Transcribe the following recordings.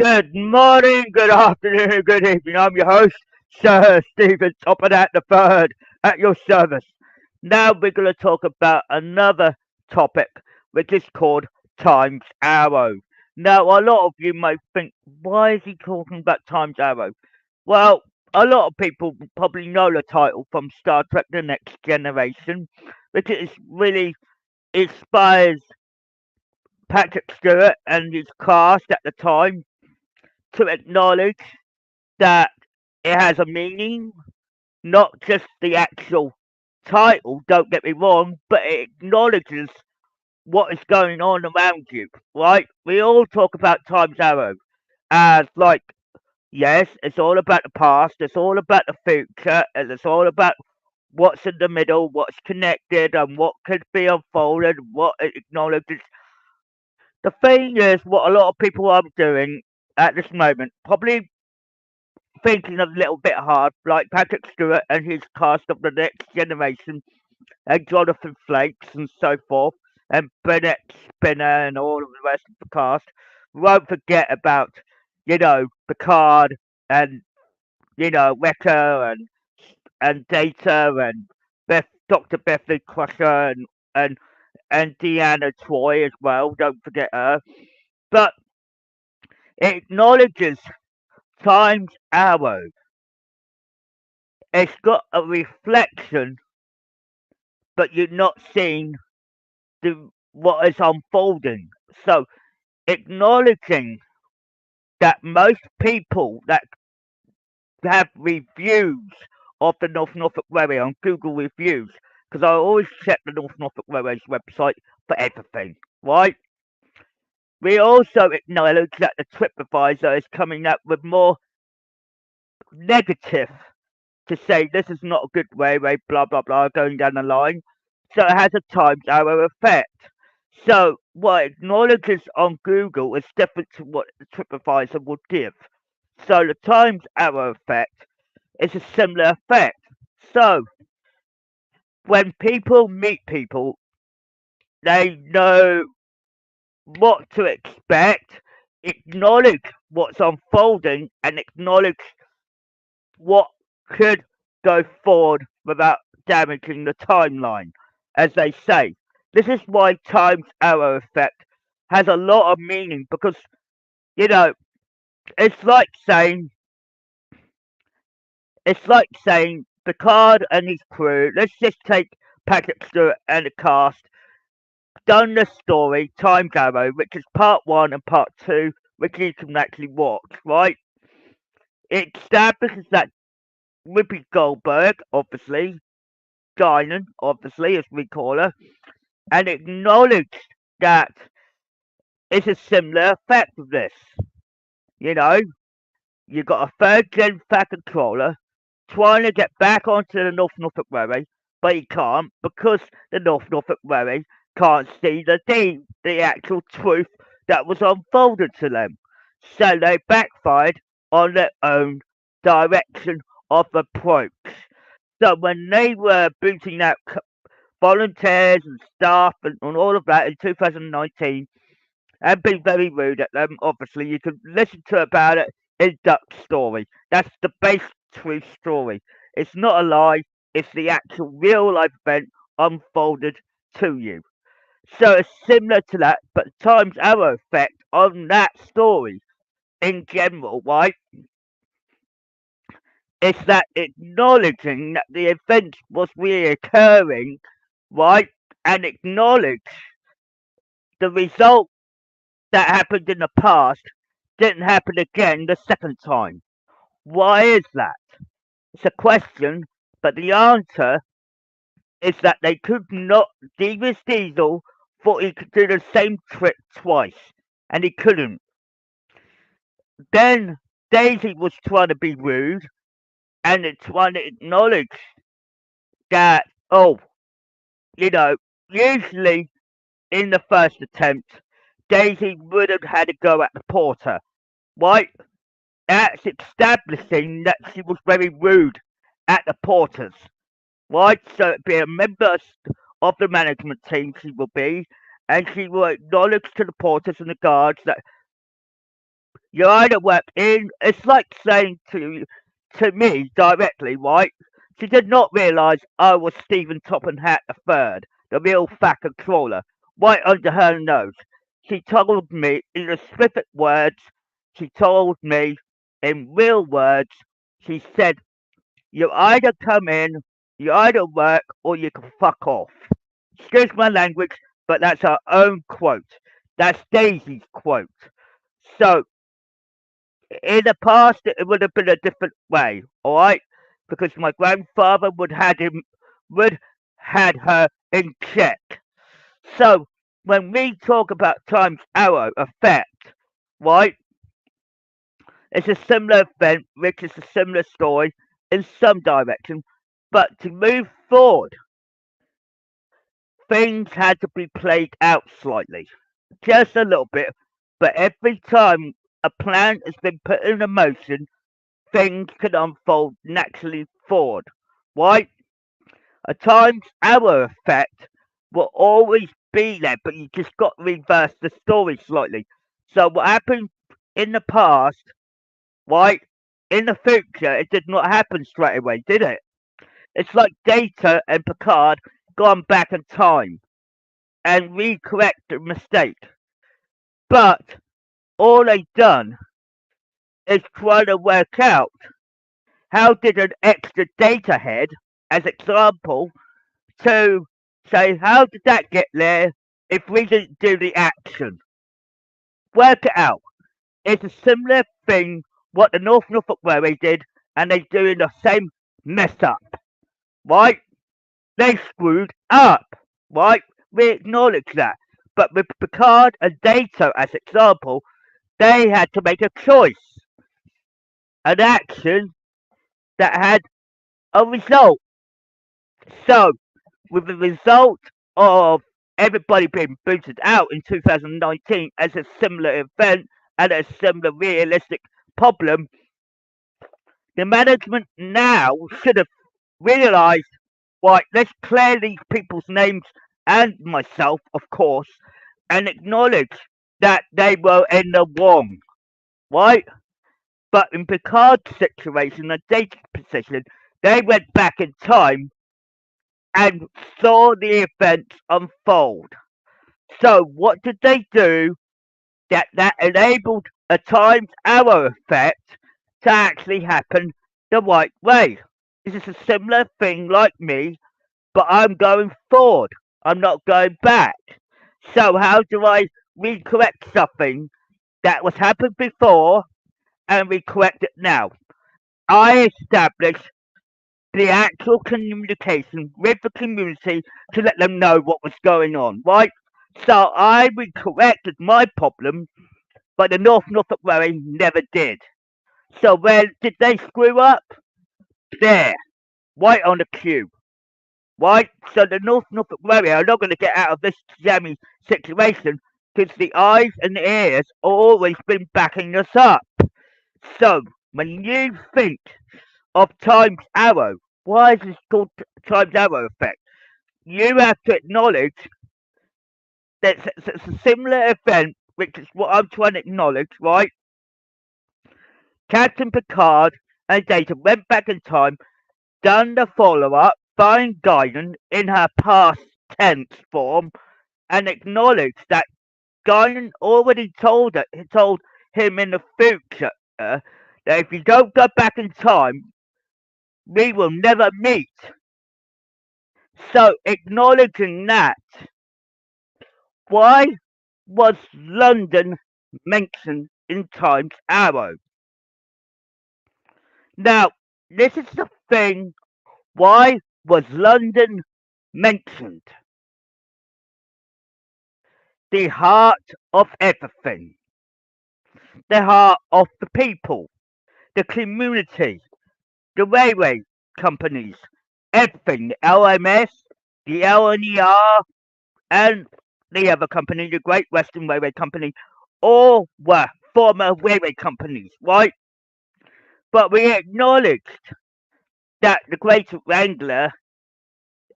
Good morning, good afternoon, good evening. I'm your host, Sir Stephen Topham at the third at your service. Now we're going to talk about another topic, which is called Times Arrow. Now, a lot of you might think, why is he talking about Times Arrow? Well, a lot of people probably know the title from Star Trek The Next Generation, which is really inspires Patrick Stewart and his cast at the time to acknowledge that it has a meaning, not just the actual title, don't get me wrong, but it acknowledges what is going on around you, right? We all talk about Time's Arrow as like, yes, it's all about the past, it's all about the future, and it's all about what's in the middle, what's connected, and what could be unfolded, what it acknowledges. The thing is, what a lot of people are doing at this moment, probably thinking a little bit hard, like Patrick Stewart and his cast of the Next Generation, and Jonathan Frakes and so forth, and Bennett Spinner and all of the rest of the cast. Won't forget about, Picard and, Wrecker and Data and Dr. Bethany Crusher and, and Deanna Troy as well. Don't forget her. But it acknowledges Time's Arrow. It's got a reflection, but you're not seeing what is unfolding. So acknowledging that most people that have reviews of the North Norfolk Railway on Google reviews, because I always check the North Norfolk Railway's website for everything, right? We also acknowledge that the TripAdvisor is coming up with more negative to say this is not a good railway, blah blah blah, going down the line. So it has a times arrow effect. So what it acknowledges on Google is different to what the TripAdvisor would give. So the times arrow effect is a similar effect. So when people meet people, they know what to expect, acknowledge what's unfolding, and acknowledge what could go forward without damaging the timeline, as they say. This is why times arrow effect has a lot of meaning because, you know, it's like saying it's like saying Picard and his crew, let's just take Patrick Stewart and the cast, done the story, Time Arrow, which is part one and part two, which you can actually watch, right? It establishes that Whoopi Goldberg, obviously, Diamond, obviously, as we call her, and acknowledged that it's a similar effect of this. You know, you got a third gen Fat controller trying to get back onto the North Norfolk Railway, but he can't because the North Norfolk Railway can't see the actual truth that was unfolded to them. So they backfired on their own direction of approach. So when they were booting out volunteers and staff and all of that in 2019 and being very rude at them, obviously, you can listen to about it in Duck's story. That's the base true story. It's not a lie, it's the actual real life event unfolded to you. So it's similar to that, but times arrow effect on that story in general, right? It's that acknowledging that the event was reoccurring, right? And acknowledge the result that happened in the past didn't happen again the second time. Why is that? It's a question, but the answer is that they could not. Davis Diesel thought he could do the same trick twice, and he couldn't. Then Daisy was trying to be rude and trying to acknowledge that, oh, you know, usually in the first attempt, Daisy would have had a go at the porter, right? That's establishing that she was very rude at the porters, right? So it'd be a member of the management team she will be, and she will acknowledge to the porters and the guards that You either work in. It's like saying to me directly, right? She did not realise I was Stephen Topham Hatt the third, the real fucking crawler, right under her nose. She told me in specific words. She told me in real words. She said, "You either come in, you either work, or you can fuck off." Excuse my language, but that's her own quote. That's Daisy's quote. So in the past, it would have been a different way, all right? Because my grandfather would had her in check. So when we talk about times arrow effect, right? It's a similar event, which is a similar story in some direction, but to move forward, things had to be played out slightly, just a little bit. But every time a plan has been put in motion, things can unfold naturally forward. Why? A times arrow effect will always be there, but you just got to reverse the story slightly. So what happened in the past, right? In the future, it did not happen straight away, did it? It's like Data and Picard gone back in time and recorrect the mistake. But all they done is try to work out how did an extra data head, as example, to say how did that get there if we didn't do the action? Work it out. It's a similar thing what the North Norfolk Railway did, and they're doing the same mess up, right? They screwed up, right? We acknowledge that. But with Picard and Data as example, they had to make a choice, an action that had a result. So, with the result of everybody being booted out in 2019 as a similar event and a similar realistic problem, the management now should have realised, right, let's clear these people's names and myself, of course, and acknowledge that they were in the wrong, right? But in Picard's situation, the data position, they went back in time and saw the events unfold. So what did they do that enabled a times arrow effect to actually happen the right way? This is a similar thing like me, but I'm going forward. I'm not going back. So how do I recorrect something that was happened before and recorrect it now? I establish the actual communication with the community to let them know what was going on, right? So I corrected my problem, but the North Norfolk Railway never did. So where did they screw up? There, right on the cube, right? So the North Norfolk Railway are not going to get out of this jammy situation because the eyes and the ears have always been backing us up. So when you think of times arrow, why is this called times arrow effect? You have to acknowledge that it's a similar event, which is what I'm trying to acknowledge, right? Captain Picard and Data went back in time, done the follow up, find Guinan in her past tense form, and acknowledged that Guinan already told him in the future that if you don't go back in time, we will never meet. So acknowledging that, why was London mentioned in Times Arrow? Now, this is the thing. Why was London mentioned? The heart of everything, the heart of the people, the community, the railway companies, everything, the LMS, the LNER, and the other company, the Great Western Railway Company, all were former railway companies, right? But we acknowledged that the Great Wrangler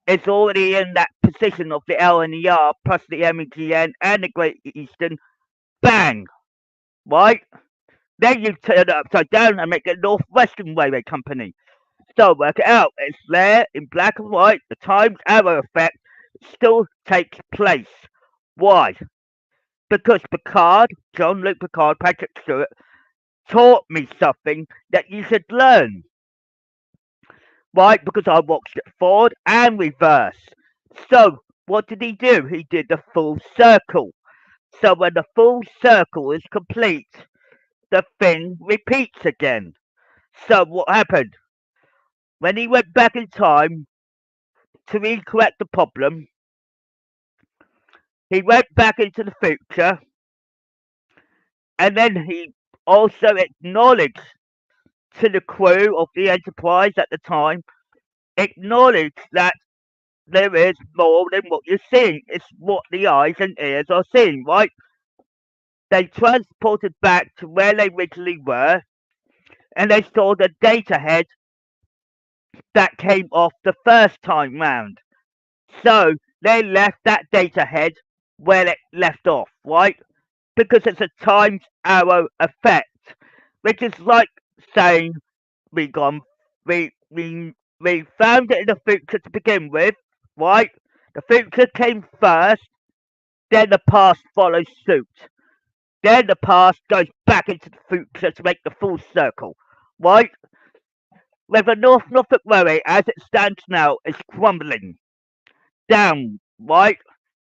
is already in that position of the LNER plus the M&GN and the Great Eastern. Bang! Right? Then you turn it upside down and make it Northwestern Railway Company. So work it out. It's there in black and white. The times arrow effect still takes place. Why? Because Picard, John Luke Picard, Patrick Stewart, taught me something that you should learn. Why? Because I watched it forward and reverse. So what did he do? He did the full circle. So when the full circle is complete, the thing repeats again. So what happened? When he went back in time to recorrect the problem, he went back into the future and then he also acknowledged to the crew of the Enterprise at the time, acknowledged that there is more than what you're seeing. It's what the eyes and ears are seeing, right? They transported back to where they originally were and they saw the data head that came off the first time round. So they left that data head where it left off, right? Because it's a times arrow effect, which is like saying we gone we found it in the future to begin with, right? The future came first, then the past follows suit. Then the past goes back into the future to make the full circle, right? Where the Norfolk Railway, as it stands now, is crumbling down, right?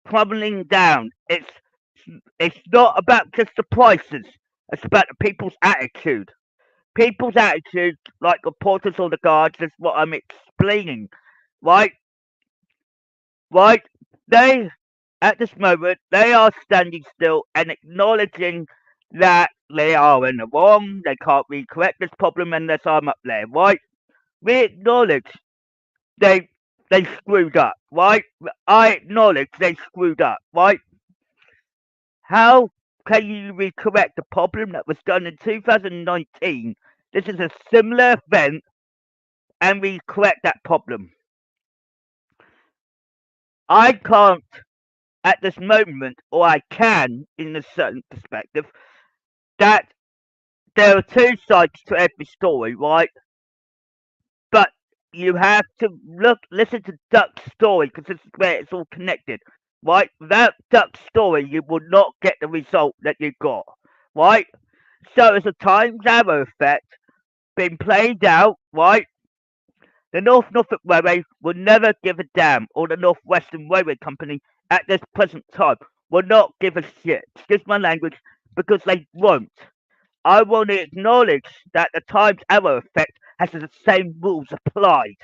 Crumbling down. It's not about just the prices. It's about the people's attitude. People's attitude, like the porters or the guards, is what I'm explaining, right? Right? They, at this moment, they are standing still and acknowledging that they are in the wrong. They can't recorrect this problem unless I'm up there, right? We acknowledge they they screwed up, right? I acknowledge they screwed up, right? How can you recorrect a problem that was done in 2019? This is a similar event and we correct that problem. I can't at this moment, or I can in a certain perspective, that there are two sides to every story, right? But you have to listen to Duck's story because this is where it's all connected, right? Without Duck's story, you will not get the result that you got, right? So it's a times arrow effect being played out, right? The North Norfolk Railway will never give a damn, or the North Western Railway Company at this present time will not give a shit. Excuse my language, because they won't. I want to acknowledge that the times arrow effect has the same rules applied,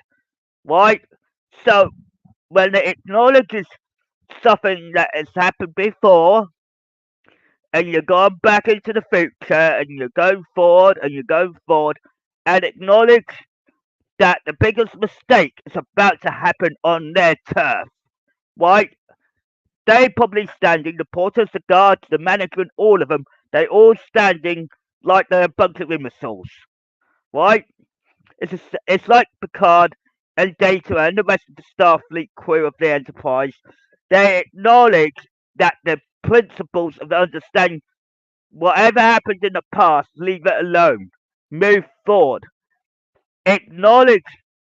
right? So when it acknowledges something that has happened before, and you're going back into the future, and you're going forward, and you're going forward, and acknowledge that the biggest mistake is about to happen on their turf, right? They probably standing, the porters, the guards, the management, all of them, they all standing like they're bunker imbeciles, right? It's like Picard and Data and the rest of the Starfleet crew of the Enterprise. They acknowledge that the principles of understanding whatever happened in the past, leave it alone. Move forward. Acknowledge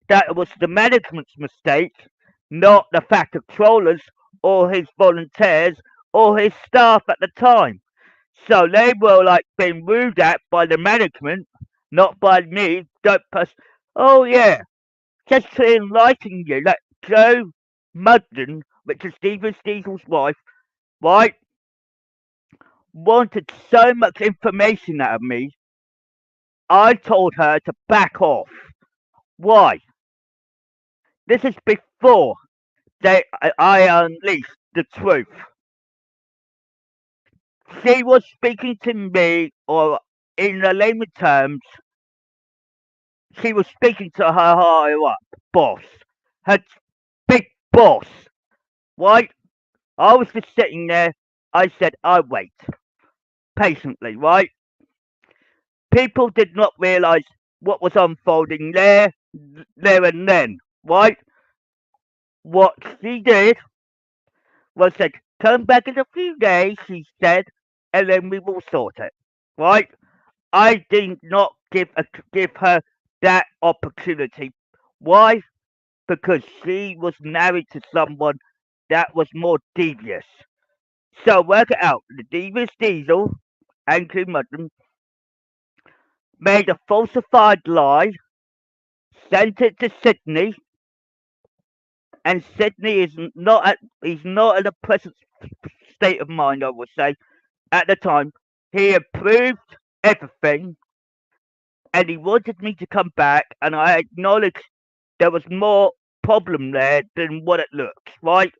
that it was the management's mistake, not the fact of Trollers or his volunteers or his staff at the time. So they were like being rude at by the management, not by me. Don't pass. Oh yeah, just to enlighten you, that Joe Mudden, which is Steven Stiegel's wife, right, wanted so much information out of me. I told her to back off. Why? This is before I unleashed the truth. She was speaking to me, or in the layman terms, she was speaking to her higher up boss, her big boss, right? I was just sitting there. I said, I wait patiently, right? People did not realize what was unfolding there and then, right? What she did was said, come back in a few days, she said, and then we will sort it, right? I did not give her that opportunity. Why? Because she was married to someone that was more devious. So work it out. The devious Diesel, Andrew Mudden, made a falsified lie, sent it to Sydney, and Sydney he's not in a present state of mind, I would say, at the time. He approved everything, and he wanted me to come back, and I acknowledged there was more problem there than what it looks, right?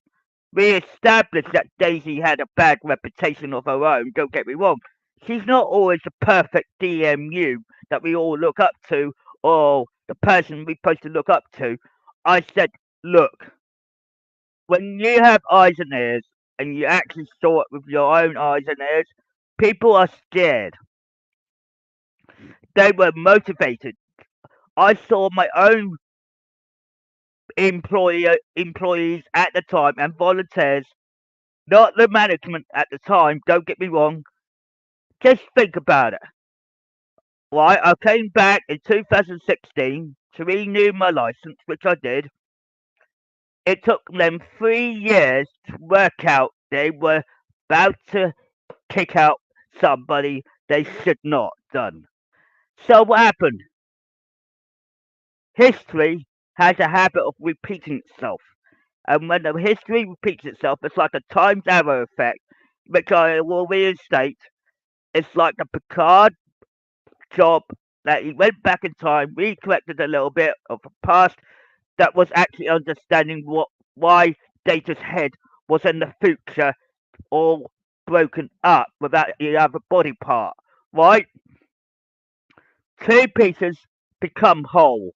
We established that Daisy had a bad reputation of her own, don't get me wrong. She's not always the perfect DMU that we all look up to, or the person we're supposed to look up to. I said, look, when you have eyes and ears, and you actually saw it with your own eyes and ears, people are scared. They were motivated. I saw my own employees at the time and volunteers, not the management at the time, don't get me wrong. Just think about it. Right, I came back in 2016 to renew my license, which I did. It took them 3 years to work out they were about to kick out somebody they should not done. So what happened? History has a habit of repeating itself. And when the history repeats itself, it's like a times arrow effect, which I will reinstate. It's like the Picard job that he went back in time, recorrected a little bit of the past that was actually understanding why Data's head was in the future all broken up without the other body part. Right? Two pieces become whole.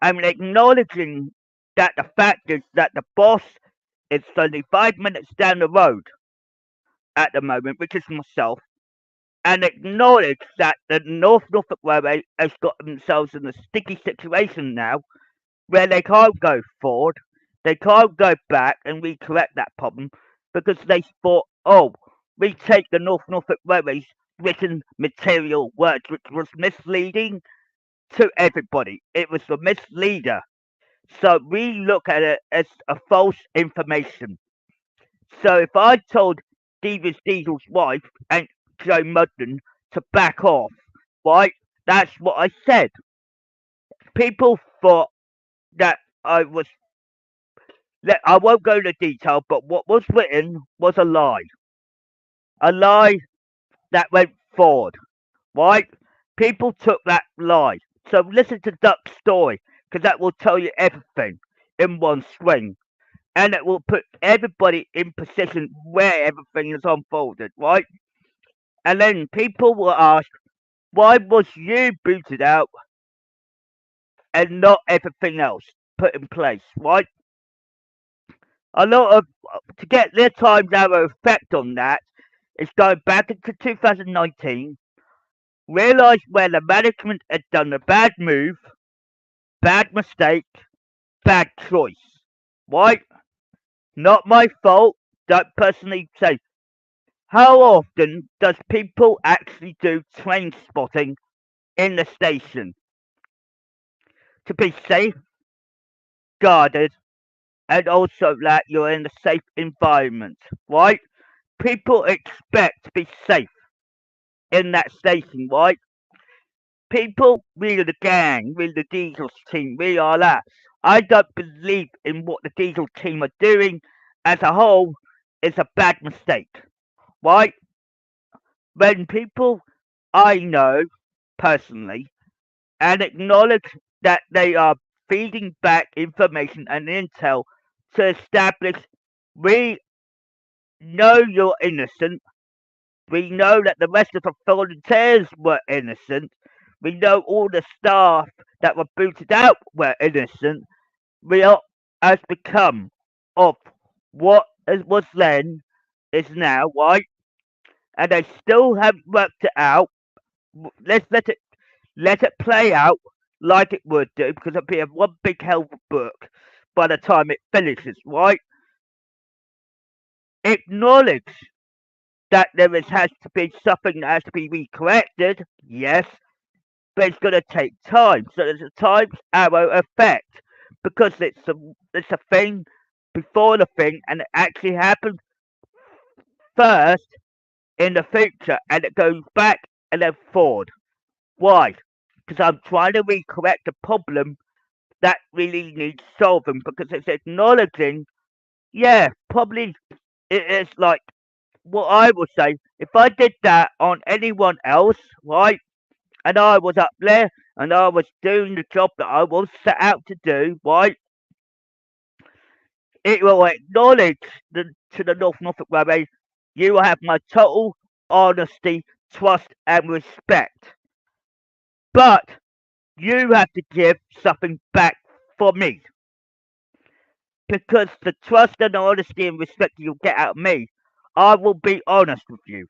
I'm acknowledging that the fact is that the boss is only 5 minutes down the road at the moment, which is myself, and acknowledge that the North Norfolk Railway has got themselves in a sticky situation now where they can't go forward, they can't go back and recorrect that problem because they thought, oh, we take the North Norfolk Railway's written material words, which was misleading to everybody. It was the misleader. So we look at it as a false information. So if I told Devious Diesel's wife and Joe Mudden to back off, right? That's what I said. People thought that I was. I won't go into detail, but what was written was a lie that went forward, right? People took that lie. So listen to Duck's story, because that will tell you everything in one swing, and it will put everybody in position where everything is unfolded, right? And then people will ask, why was you booted out and not everything else put in place, right? A lot of to get their time arrow effect on that is going back into 2019, realise where the management had done a bad move, bad mistake, bad choice, right? Not my fault. Don't personally say. How often does people actually do train spotting in the station to be safe, guarded, and also that you're in a safe environment, right? People expect to be safe in that station, right? People, we are the gang, we are the Diesel team, we are that. I don't believe in what the Diesel team are doing as a whole is a bad mistake, right? When people I know personally and acknowledge that they are feeding back information and intel to establish we know you're innocent. We know that the rest of the volunteers were innocent. We know all the staff that were booted out were innocent. We are has become of what was then is now, right? And they still haven't worked it out. Let's let it play out like it would do, because it'll be a one big hell of a book by the time it finishes, right? Acknowledge that has to be something that has to be corrected, yes, but it's going to take time. So there's a times arrow effect because it's a thing before the thing, and it actually happened first in the future, and it goes back and then forward. Why? Because I'm trying to recorrect a problem that really needs solving because it's acknowledging, yeah, probably it is like what I would say. If I did that on anyone else, right, and I was up there and I was doing the job that I was set out to do, right, it will acknowledge to the North Norfolk Railway, you will have my total honesty, trust, and respect. But you have to give something back for me. Because the trust and honesty and respect you'll get out of me, I will be honest with you.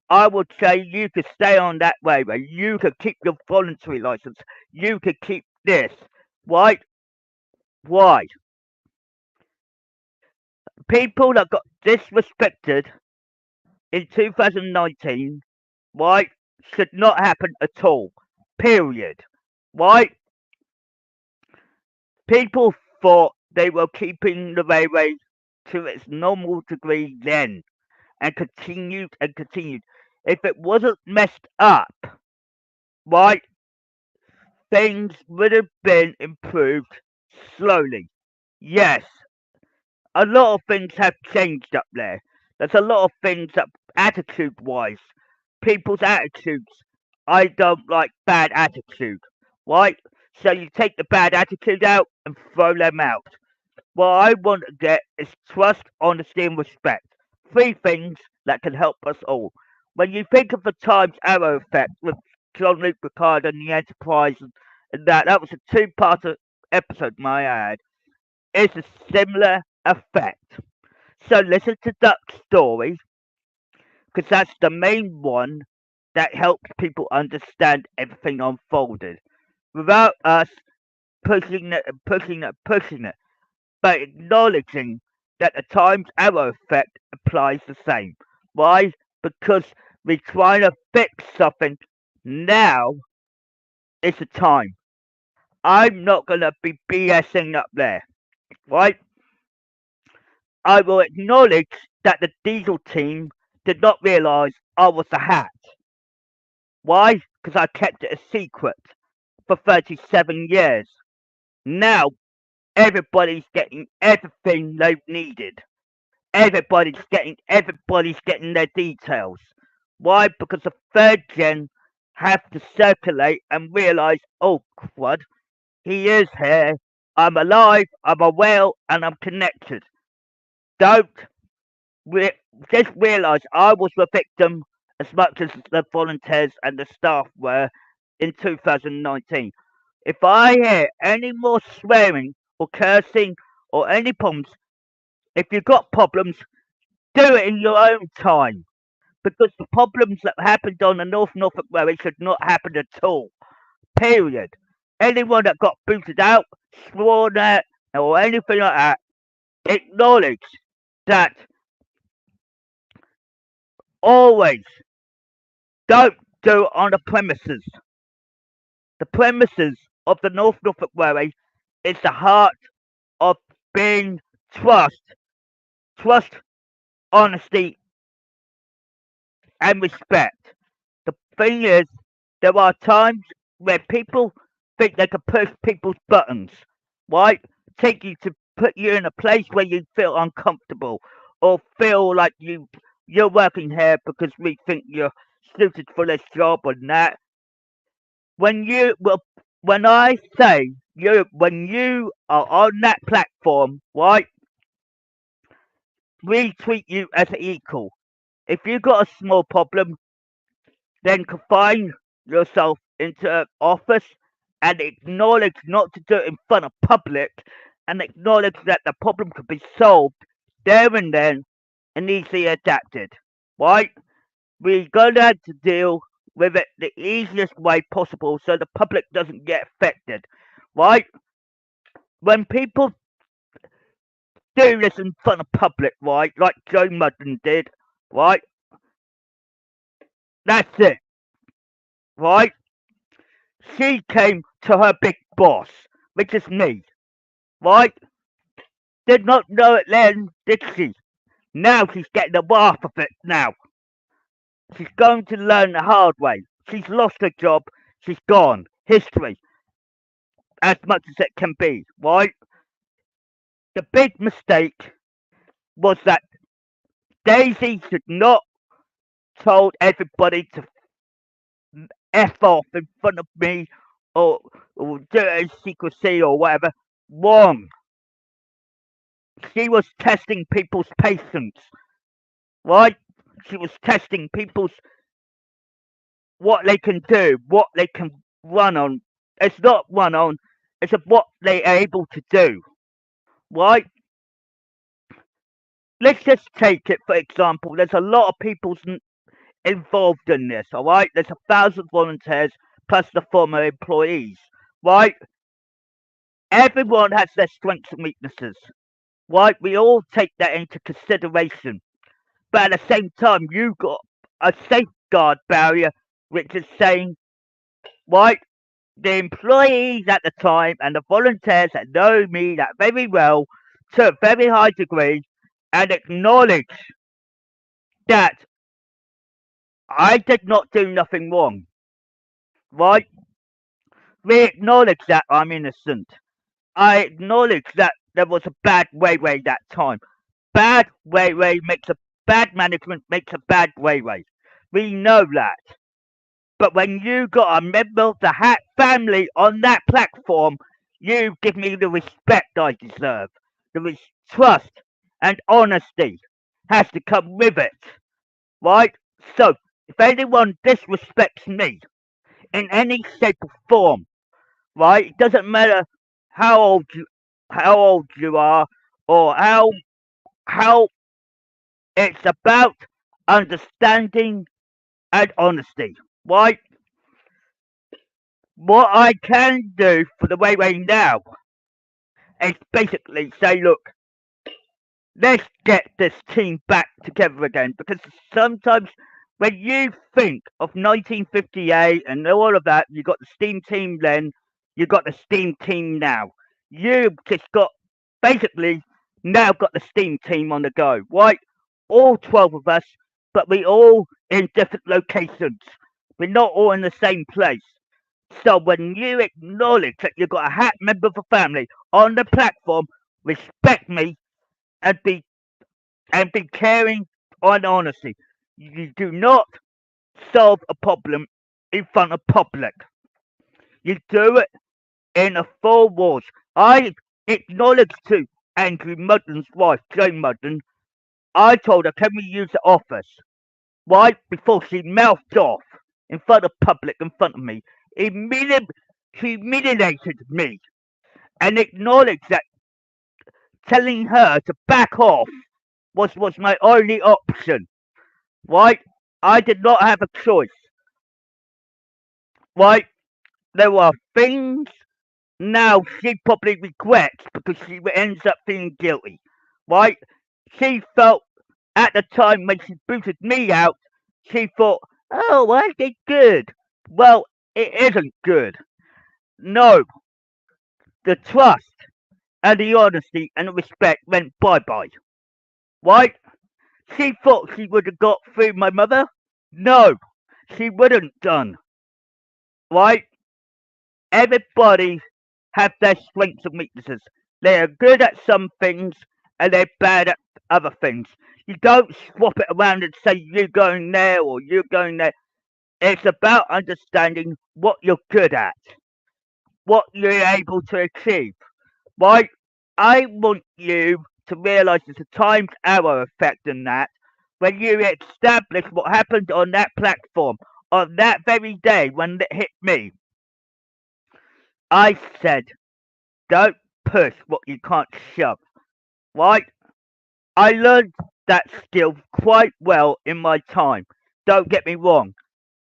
I would say you could stay on that railway. You could keep your voluntary license. You could keep this. Why? Why? People that got disrespected in 2019, why, should not happen at all. Period. Why? People thought they were keeping the railway to its normal degree then and continued and continued. If it wasn't messed up, right, things would have been improved slowly. Yes, a lot of things have changed up there. There's a lot of things that attitude wise, people's attitudes. I don't like bad attitude, right? So you take the bad attitude out and throw them out. What I want to get is trust, honesty, and respect. Three things that can help us all. When you think of the Times Arrow effect with John Luke Picard and the Enterprise and that was a two-part episode, my ad. It's a similar effect. So listen to Duck's story because that's the main one that helps people understand everything unfolded without us pushing it and pushing it and pushing it, but acknowledging that the Times Arrow effect applies the same. Why? Because we're trying to fix something now. It's the time. I'm not going to be BSing up there, right? I will acknowledge that the diesel team did not realise I was the Hat. Why? Because I kept it a secret for 37 years. Now everybody's getting everything they've needed. Everybody's getting their details. Why? Because the third gen have to circulate and realise, oh crud, he is here. I'm alive, I'm well, and I'm connected. Don't re- just realise I was the victim as much as the volunteers and the staff were in 2019. If I hear any more swearing or cursing or any problems, if you've got problems, do it in your own time. Because the problems that happened on the North Norfolk Railway should not happen at all. Period. Anyone that got booted out, sworn at, or anything like that, acknowledge that always don't do it on the premises. The premises of the North Norfolk Railway is the heart of being trust, honesty, and respect. The thing is, there are times where people think they can push people's buttons, right? Take you to put you in a place where you feel uncomfortable or feel like you're working here because we think you're suited for this job or that. When you well, when I say when you are on that platform, right, we treat you as an equal. If you got a small problem, then confine yourself into an office and acknowledge not to do it in front of public and acknowledge that the problem could be solved there and then and easily adapted. Right? We're gonna have to deal with it the easiest way possible so the public doesn't get affected. Right? When people do this in front of public, right, like Joe Mudden did, right? That's it, right? She came to her big boss, which is me, right? Did not know it then, did she? Now she's getting the wrath of it now. She's going to learn the hard way. She's lost her job. She's gone. History, as much as it can be, right? The big mistake was that Daisy should not told everybody to F off in front of me or, or do it in secrecy or whatever. Wrong. She was testing people's patience, right? She was testing people's what they can do, what they can run on. It's not run on, it's of what they are able to do, right? Let's just take it for example. There's a lot of people involved in this, all right? There's 1,000 volunteers plus the former employees, right? Everyone has their strengths and weaknesses, right? We all take that into consideration. But at the same time, you got a safeguard barrier, which is saying, right, the employees at the time and the volunteers that know me that very well to a very high degree and acknowledge that I did not do nothing wrong, right? We acknowledge that I'm innocent. I acknowledge that there was a bad way that time. Bad way makes a bad management makes a bad way. We know that. But when you got a member of the Hatt family on that platform, you give me the respect I deserve. The trust and honesty has to come with it, right? So, if anyone disrespects me in any shape or form, right, it doesn't matter how old you how old you are or how it's about understanding and honesty, right? What I can do for the Wayway now is basically say, look, let's get this team back together again. Because sometimes when you think of 1958 and all of that, you got the steam team then, you got the steam team now. You've just got basically now got the steam team on the go, right? All 12 of us, but we all in different locations. We're not all in the same place. So when you acknowledge that you've got a Hat member of the family on the platform, respect me and be caring and honesty. You do not solve a problem in front of public. You do it in a full walls. I acknowledge to Andrew Mudden's wife, Jane Mudden. I told her, can we use the office? Right before she mouthed off in front of public, in front of me, humiliated me and acknowledged that telling her to back off was my only option. Right? I did not have a choice. Right? There were things now she probably regrets because she ends up feeling guilty. Right? She felt at the time when she booted me out, she thought, oh, I did good. Well, it isn't good. No, the trust and the honesty and the respect went bye bye. Right? She thought she would have got through my mother. No, she wouldn't done. Right? Everybody have their strengths and weaknesses. They are good at some things and they're bad at other things. You don't swap it around and say you're going there or you're going there. It's about understanding what you're good at, what you're able to achieve. Right? I want you to realise there's a times hour effect in that when you establish what happened on that platform on that very day when it hit me. I said, don't push what you can't shove. Right? I learned that skill quite well in my time. Don't get me wrong.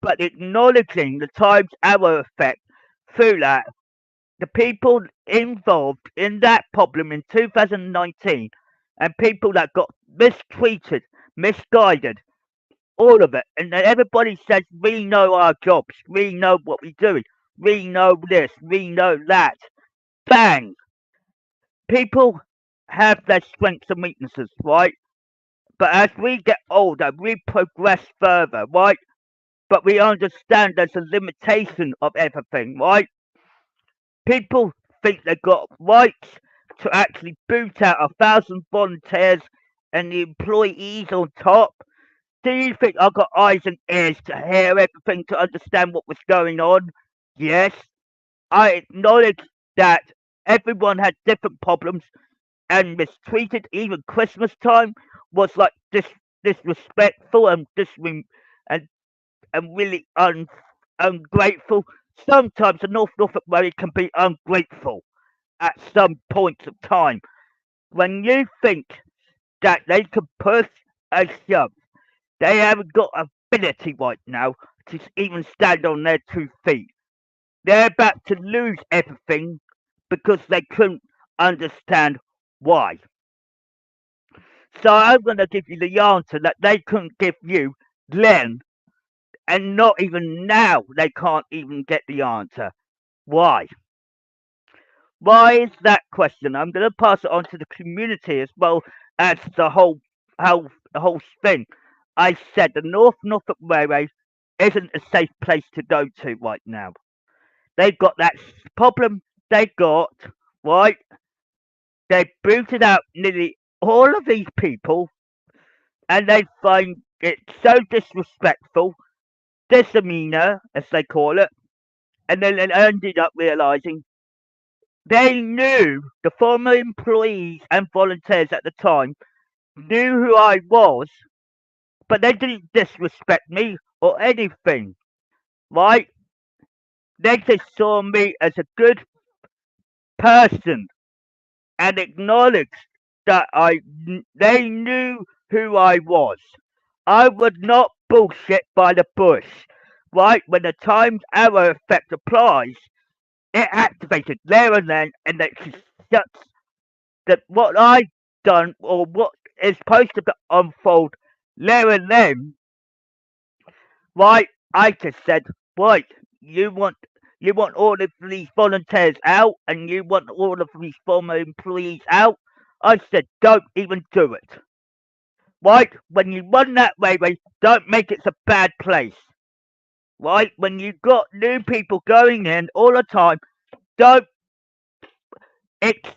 But acknowledging the times hour effect through that, the people involved in that problem in 2019 and people that got mistreated, misguided, all of it. And then everybody says, we know our jobs, we know what we're doing, we know this, we know that. Bang! People have their strengths and weaknesses, right? But as we get older, we progress further, right? But we understand there's a limitation of everything, right? People think they've got rights to actually boot out 1,000 volunteers and the employees on top. Do you think I've got eyes and ears to hear everything, to understand what was going on? Yes. I acknowledge that everyone had different problems and mistreated. Even Christmas time was like disrespectful and and, and really ungrateful. Sometimes the North Norfolk Road can be ungrateful at some points of time. When you think that they can push and shove, they haven't got ability right now to even stand on their 2 feet. They're about to lose everything because they couldn't understand why. So I'm going to give you the answer that they couldn't give you then, and not even now they can't even get the answer. Why? Why is that question? I'm going to pass it on to the community as well as the whole thing. I said the North Norfolk Railway isn't a safe place to go to right now. They've got that problem. They got right. They booted out nearly all of these people, and they find it so disrespectful, demeanor, as they call it, and then they ended up realizing they knew the former employees and volunteers at the time knew who I was, but they didn't disrespect me or anything, right? They just saw me as a good person and acknowledged that they knew who I was. I would not bullshit by the bush, right? When the timed arrow effect applies, it activated there and then, and it shuts that what I've done or what is supposed to unfold there and then, right? I just said, right, you want you want all of these volunteers out and you want all of these former employees out. I said, don't even do it. Right? When you run that railway, don't make it a bad place. Right? When you've got new people going in all the time, don't ex-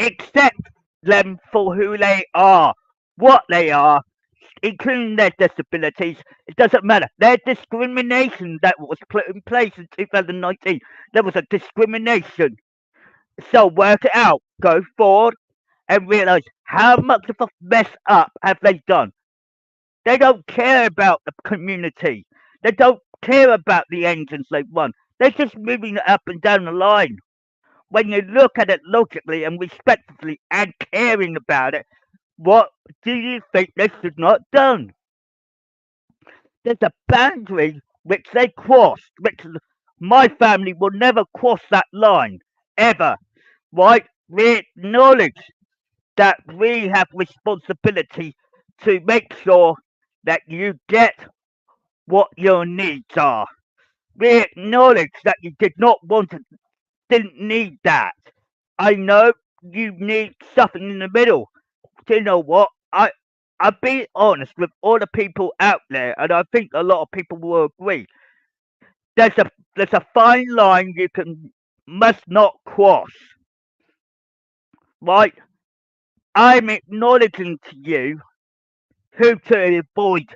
accept them for who they are, what they are, including their disabilities. It doesn't matter. Their discrimination that was put in place in 2019, there was a discrimination. So work it out. Go forward and realize how much of a mess up have they done. They don't care about the community. They don't care about the engines they run. They're just moving it up and down the line. When you look at it logically and respectfully and caring about it, what do you think they should not done? There's a boundary which they crossed, which my family will never cross that line, ever. Right? We acknowledge that we have responsibility to make sure that you get what your needs are. We acknowledge that you did not want it, didn't need that. I know you need something in the middle. Do you know what? I'll be honest with all the people out there, and I think a lot of people will agree. There's a fine line you can must not cross. Right? I'm acknowledging to you who to avoid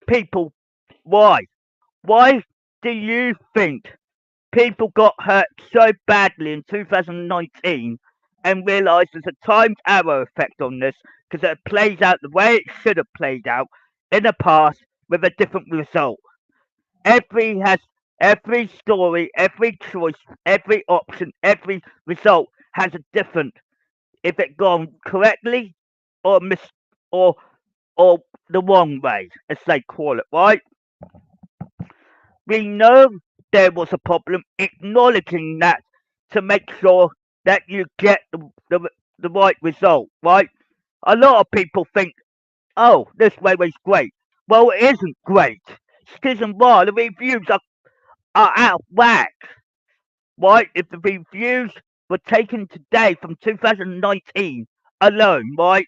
people. Why? Why do you think people got hurt so badly in 2019 and realised there's a timed arrow effect on this because it plays out the way it should have played out in the past with a different result? Every has every story, every choice, every option, every result has a different if it gone correctly or or or the wrong way, as they call it, right? We know there was a problem, acknowledging that to make sure that you get the right result, right? A lot of people think, oh, this railway's great. Well, it isn't great. Reason why the reviews are out of whack. Right? If the reviews were taken today from 2019 alone, right?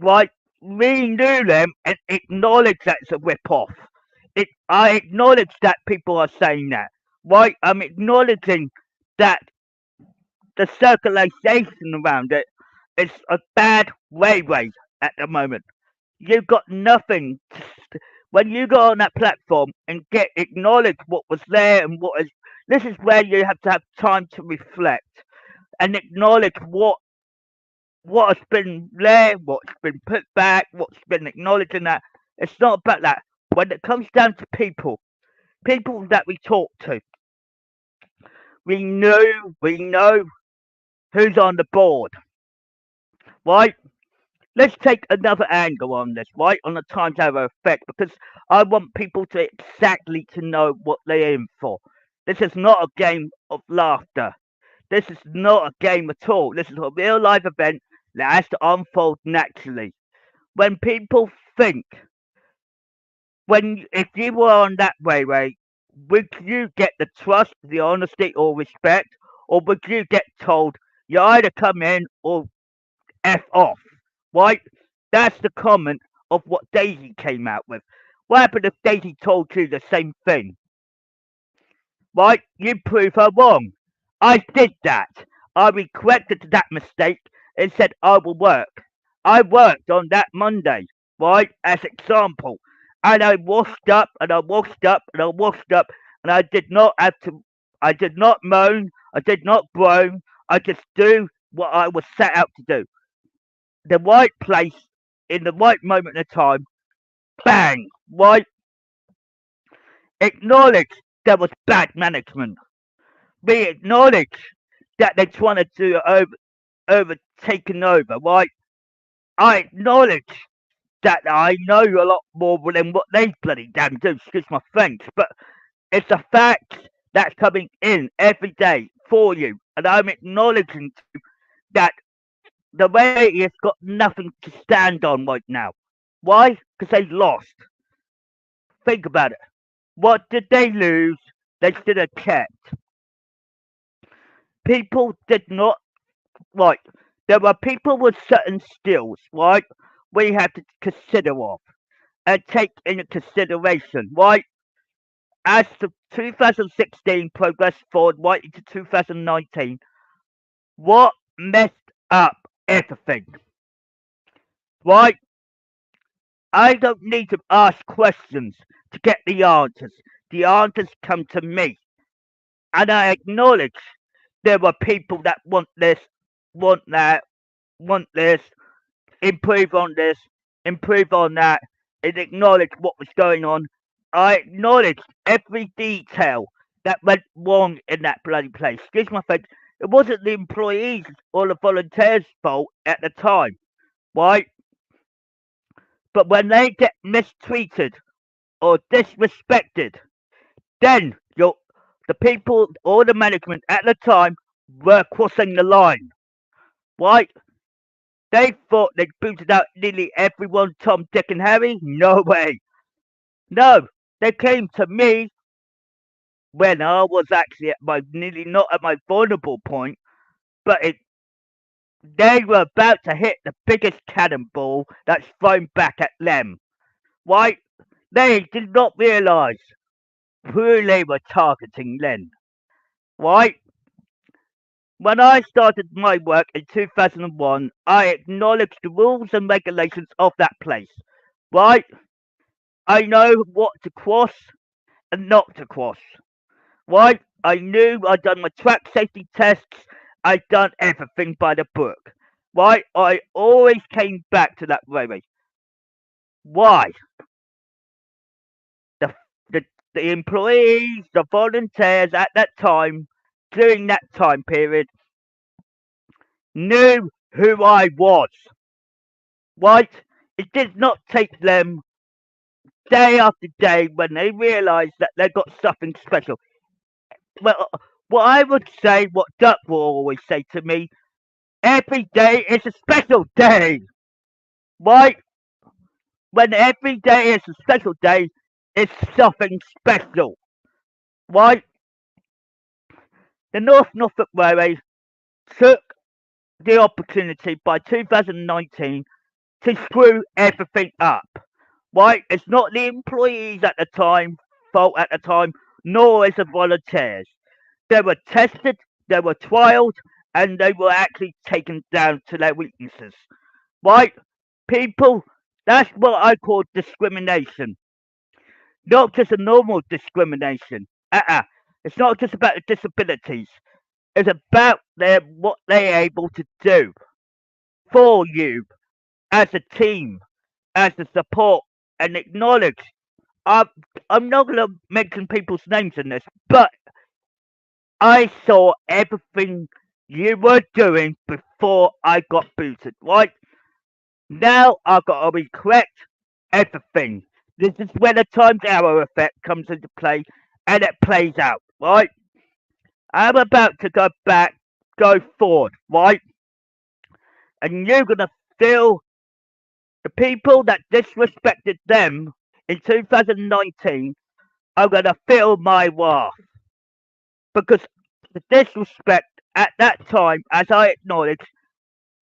Right? We knew them and acknowledged that it's a rip-off. I acknowledge that people are saying that. Right? I'm acknowledging that the circulation around it is a bad railway at the moment. You've got nothing. When you go on that platform and get acknowledged what was there and what is, this is where you have to have time to reflect and acknowledge what has been there, what's been put back, what's been acknowledged in that. It's not about that. When it comes down to people that we talk to, we know who's on the board, right? Let's take another angle on this, right? On the timetable effect, because I want people to exactly to know what they're in for. This is not a game of laughter. This is not a game at all. This is a real life event that has to unfold naturally. When people think, when if you were on that railway, would you get the trust, the honesty, or respect, or would you get told you either come in or f off? Right? That's the comment of what Daisy came out with. What happened if Daisy told you the same thing? Right? You prove her wrong. I did that. I regretted that mistake and said I will work. I worked on that Monday, right? As example. And I washed up and I washed up and I washed up and I did not moan, I did not groan, I just do what I was set out to do. The right place in the right moment of time, bang, right? Acknowledge there was bad management. We acknowledge that they trying to do overtaken over, right? I acknowledge that I know a lot more than what they bloody damn do, excuse my French, but it's a fact that's coming in every day for you. And I'm acknowledging that the railway has got nothing to stand on right now. Why? Because they lost. Think about it. What did they lose? They should have kept. People did not, right. There were people with certain skills, right? We had to consider of and take into consideration, right? As the 2016 progressed forward right into 2019, what messed up everything, right? I don't need to ask questions to get the answers. The answers come to me. And I acknowledge there were people that want this, want that, want this, improve on this, improve on that, and acknowledge what was going on. I acknowledged every detail that went wrong in that bloody place. Excuse my French. It wasn't the employees or the volunteers' fault at the time, right? But when they get mistreated or disrespected, then the people or the management at the time were crossing the line, right? They thought they'd booted out nearly everyone, Tom, Dick, and Harry. No way. No, they came to me when I was actually at my nearly not at my vulnerable point, but they were about to hit the biggest cannonball that's thrown back at them. Right? They did not realise who they were targeting then. Right? When I started my work in 2001, I acknowledged the rules and regulations of that place. Right? I know what to cross and not to cross. Right? I knew I'd done my track safety tests. I'd done everything by the book. Right? I always came back to that railway. Why? The, the, the employees, the volunteers at that time, during that time period, knew who I was. Right? It did not take them day after day when they realised that they got something special. Well, what I would say, what Duck will always say to me, every day is a special day. Right? when every day is a special day, it's something special. Right? The North Norfolk Railway took the opportunity by 2019 to screw everything up. Right? It's not the employees at the time fault at the time, nor is the volunteers. They were tested, they were trialed, and they were actually taken down to their weaknesses. Right? People, that's what I call discrimination. Not just a normal discrimination. It's not just about the disabilities. It's about what they're able to do for you as a team, as a support, and acknowledge. I'm, I'm not going to mention people's names in this, but I saw everything you were doing before I got booted, right? Now I've got to correct everything. This is where the times arrow effect comes into play and it plays out, right? I'm about to go forward, right? And you're gonna feel the people that disrespected them in 2019 are gonna feel my wrath. Because the disrespect at that time, as I acknowledge,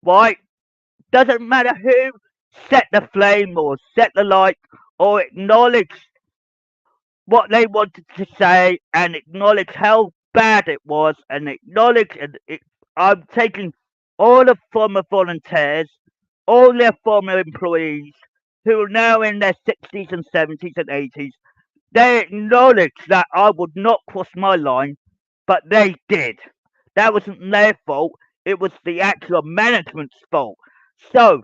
right, doesn't matter who set the flame or set the light or acknowledge what they wanted to say and acknowledge how bad it was and acknowledge I'm taking all the former volunteers, all their former employees who are now in their 60s and 70s and 80s. They acknowledge that I would not cross my line, but they did. That wasn't their fault. It was the actual management's fault. So,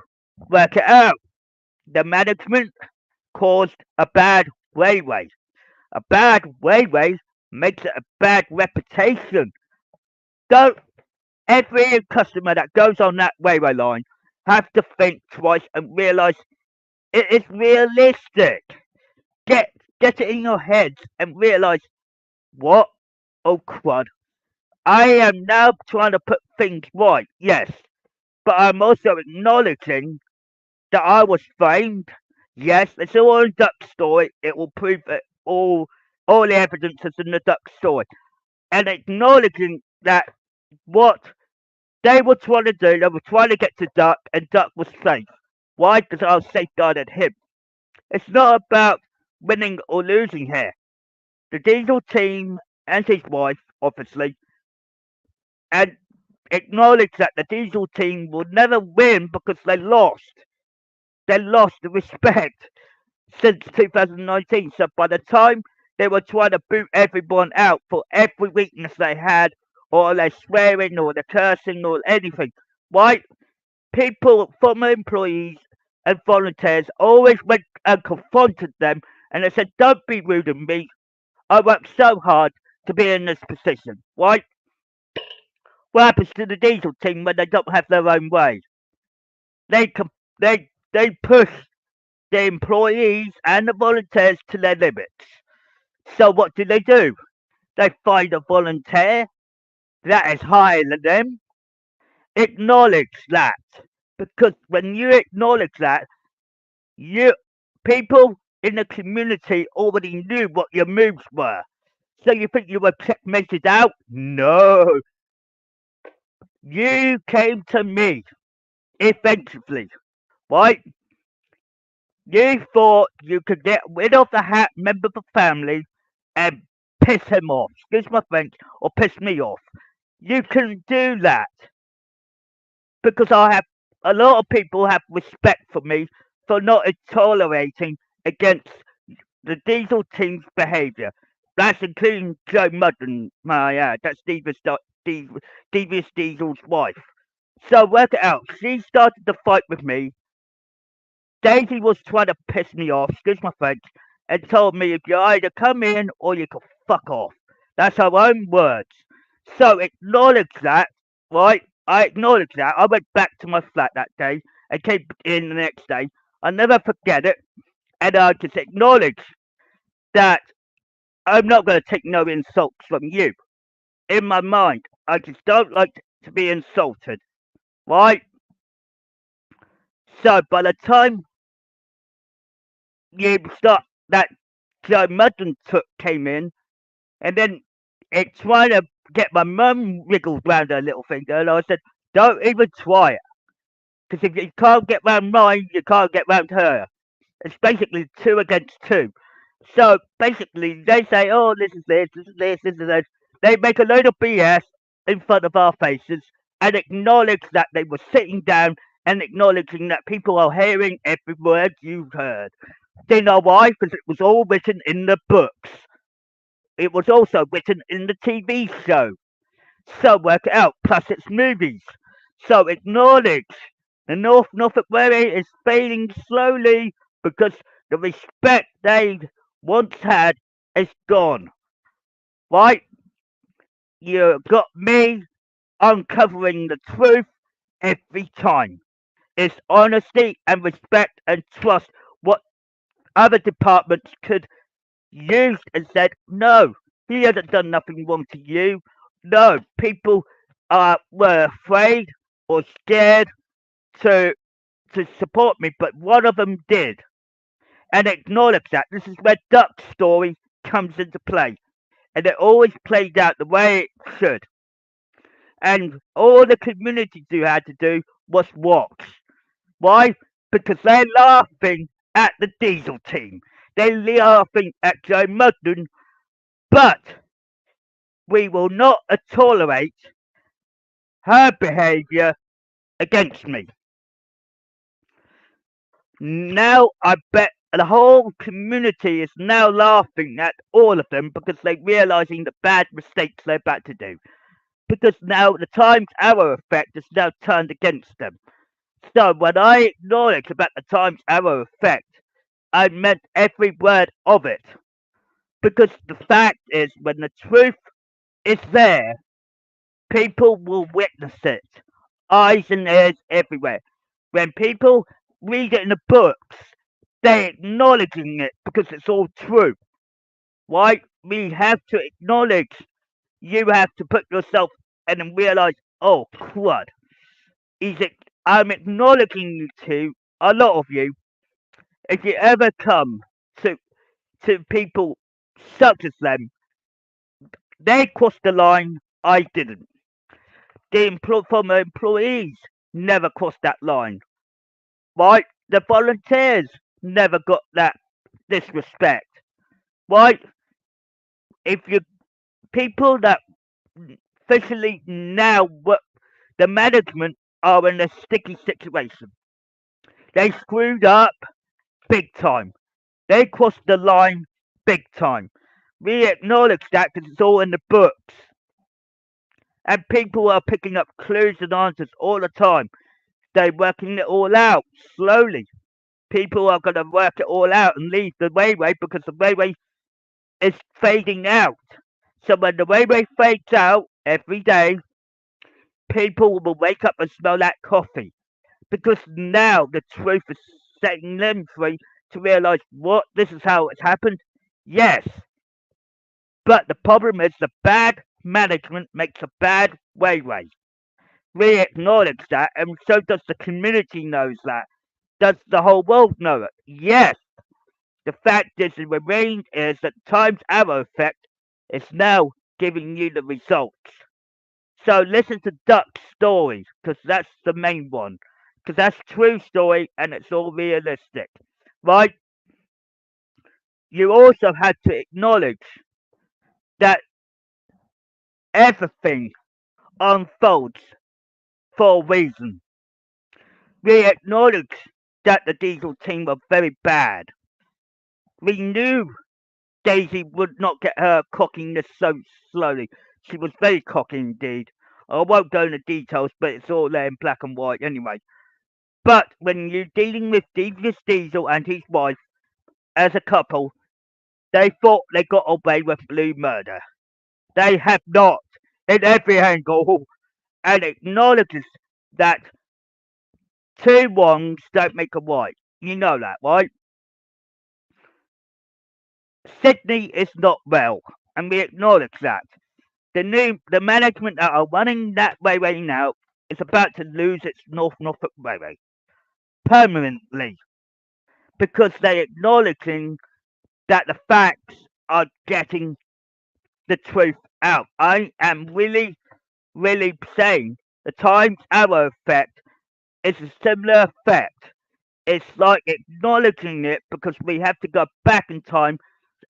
work it out. The management caused a bad railway. A bad railway makes it a bad reputation. Don't every customer that goes on that railway line have to think twice and realise it is realistic. Get get it in your head and realise what? Oh crud. I am now trying to put things right, yes. But I'm also acknowledging that I was framed. Yes, it's all in duck story. It will prove it all the evidence is in the duck story. And acknowledging that what they were trying to do, they were trying to get to Duck, and Duck was safe. Why? Because I safeguarded him. It's not about winning or losing here. The Diesel team and his wife, obviously, and acknowledge that the Diesel team will never win because they lost. They lost the respect since 2019. So by the time they were trying to boot everyone out for every weakness they had, or their swearing, or the cursing, or anything, right? People, former employees and volunteers, always went and confronted them, and they said, "Don't be rude to me. I worked so hard to be in this position." Right? What happens to the diesel team when they don't have their own way? They they push the employees and the volunteers to their limits. So what do? They find a volunteer that is higher than them. Acknowledge that, because when you acknowledge that, you people in the community already knew what your moves were. So you think you were checkmated out? No, you came to me eventually, right? You thought you could get rid of the Hat member of the family and piss him off. Excuse my French, or piss me off. You can do that because I have a lot of people have respect for me for not tolerating against the Diesel team's behaviour. That's including Joe Mudden, that's Devious Diesel's wife. So work it out. She started the fight with me. Daisy was trying to piss me off, excuse my French, and told me if you either come in or you can fuck off. That's her own words. So acknowledge that, right? I acknowledge that. I went back to my flat that day and came in the next day. I'll never forget it. And I just acknowledge that I'm not going to take no insults from you. In my mind, I just don't like to be insulted, right? So by the time you start that Joe Mudden came in, and then it trying to get my mum wriggled round her little finger, and I said, "Don't even try it, because if you can't get round mine, you can't get round her." It's basically two against two. So basically, they say, "Oh, this is this, this is this, this is this." They make a load of BS in front of our faces and acknowledge that they were sitting down and acknowledging that people are hearing every word you've heard. Do you know why? Because it was all written in the books. It was also written in the TV show. So work it out. Plus, it's movies. So acknowledge the Norfolk Railway is fading slowly because the respect they once had is gone. Right? You got me uncovering the truth every time. It's honesty and respect and trust what other departments could use and said, no, he hasn't done nothing wrong to you. No, people were afraid or scared to support me, but one of them did and acknowledge that. This is where Duck's story comes into play, and it always played out the way it should. And all the community do had to do was watch. Why? Because they're laughing at the Diesel team. They're laughing at Joe Mudden, but we will not tolerate her behaviour against me. Now I bet the whole community is now laughing at all of them because they're realising the bad mistakes they're about to do. Because now the Times Arrow effect is now turned against them. So when I acknowledge about the Times Arrow effect, I meant every word of it. Because the fact is, when the truth is there, people will witness it. Eyes and ears everywhere. When people read it in the books, they're acknowledging it because it's all true. Why? We have to acknowledge. You have to put yourself in and realize, oh, crud. I'm acknowledging you to a lot of you. If you ever come to people such as them, they crossed the line. I didn't. Former employees never crossed that line. Right? The volunteers never got that disrespect. Right? If you people that officially now work, the management are in a sticky situation. They screwed up big time. They crossed the line big time. We acknowledge that because it's all in the books. And people are picking up clues and answers all the time. They're working it all out slowly. People are going to work it all out and leave the railway because the railway is fading out. So when the railway fades out every day, people will wake up and smell that coffee. Because now the truth is setting them free to realise what this is how it's happened. Yes, but the problem is the bad management makes a bad railway. We acknowledge that, and so does the community knows that. Does the whole world know it? Yes. The fact is, the remains is that Times Arrow effect is now giving you the results. So listen to Duck's story, because that's the main one. Because that's true story and it's all realistic. Right? You also had to acknowledge that everything unfolds for a reason. We acknowledge that the Diesel team were very bad. We knew Daisy would not get her cockiness so slowly. She was very cocky indeed. I won't go into details, but it's all there in black and white anyway. But when you're dealing with Devious Diesel and his wife as a couple, they thought they got away with blue murder. They have not, in every angle, and acknowledges that two wrongs don't make a right. You know that, right? Sydney is not well, and we acknowledge that. The management that are running that railway now is about to lose its North Norfolk Railway permanently because they're acknowledging that the facts are getting the truth out. I am really saying the Times Arrow effect is a similar effect. It's like acknowledging it because we have to go back in time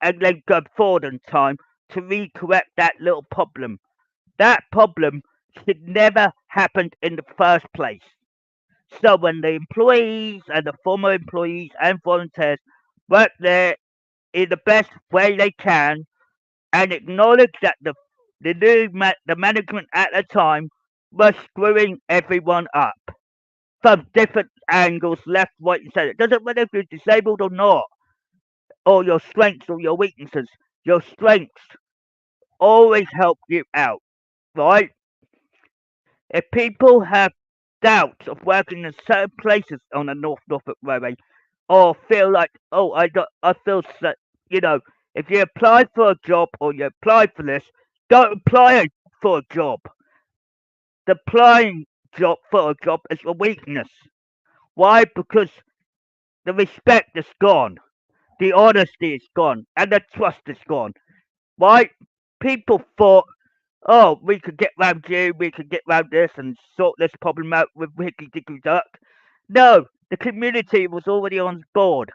and then go forward in time to recorrect that little problem. That problem should never happen in the first place. So when the employees and the former employees and volunteers work there in the best way they can and acknowledge that the management at the time was screwing everyone up from different angles, left, right, and center. It doesn't matter if you're disabled or not, or your strengths or your weaknesses. Your strengths always help you out, right? If people have doubts of working in certain places on the North Norfolk Railway, or feel like, oh, I feel that, you know, if you apply for a job or you apply for this, don't apply for a job. The applying job for a job is a weakness. Why? Because the respect is gone, the honesty is gone, and the trust is gone. Why? People thought, oh, we could get round you, we could get round this and sort this problem out with Ricky Dicky Duck. No, the community was already on board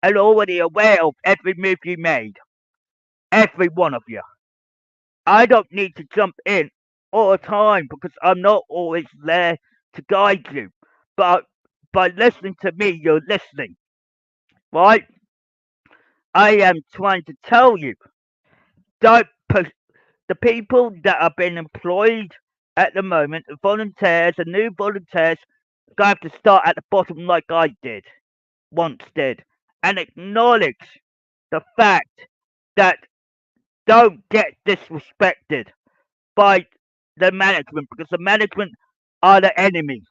and already aware of every move you made. Every one of you. I don't need to jump in all the time because I'm not always there to guide you. But by listening to me, you're listening, right? I am trying to tell you, don't push the people that are being employed at the moment, the volunteers, the new volunteers, going to have to start at the bottom like I did, once did, and acknowledge the fact that don't get disrespected by the management because the management are the enemy.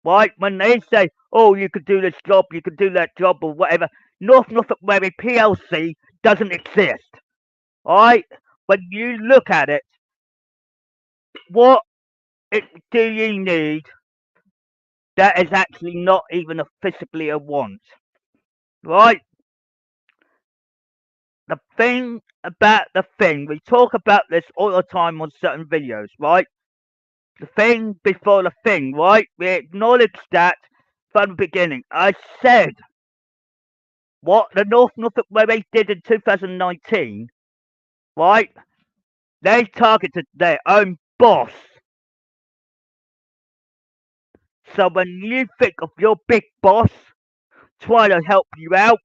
Right? When they say, oh, you could do this job, you could do that job, or whatever, North Norfolk Railway PLC doesn't exist. Right? When you look at it, what do you need that is actually not even a physically a want? Right? The thing about the thing, we talk about this all the time on certain videos, right? The thing before the thing, right? We acknowledge that from the beginning. I said what the North Norfolk Railway did in 2019, right? They targeted their own boss. So when you think of your big boss trying to help you out,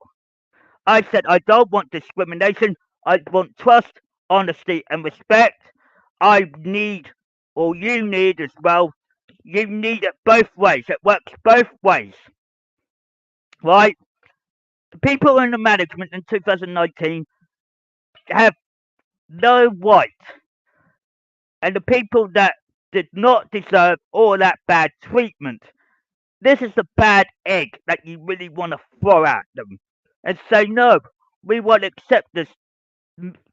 I said I don't want discrimination. I want trust, honesty, and respect. I need, or you need as well, you need it both ways. It works both ways, right? The people in the management in 2019 have no right, and the people that did not deserve all that bad treatment. This is the bad egg that you really want to throw at them and say, no, we won't accept this,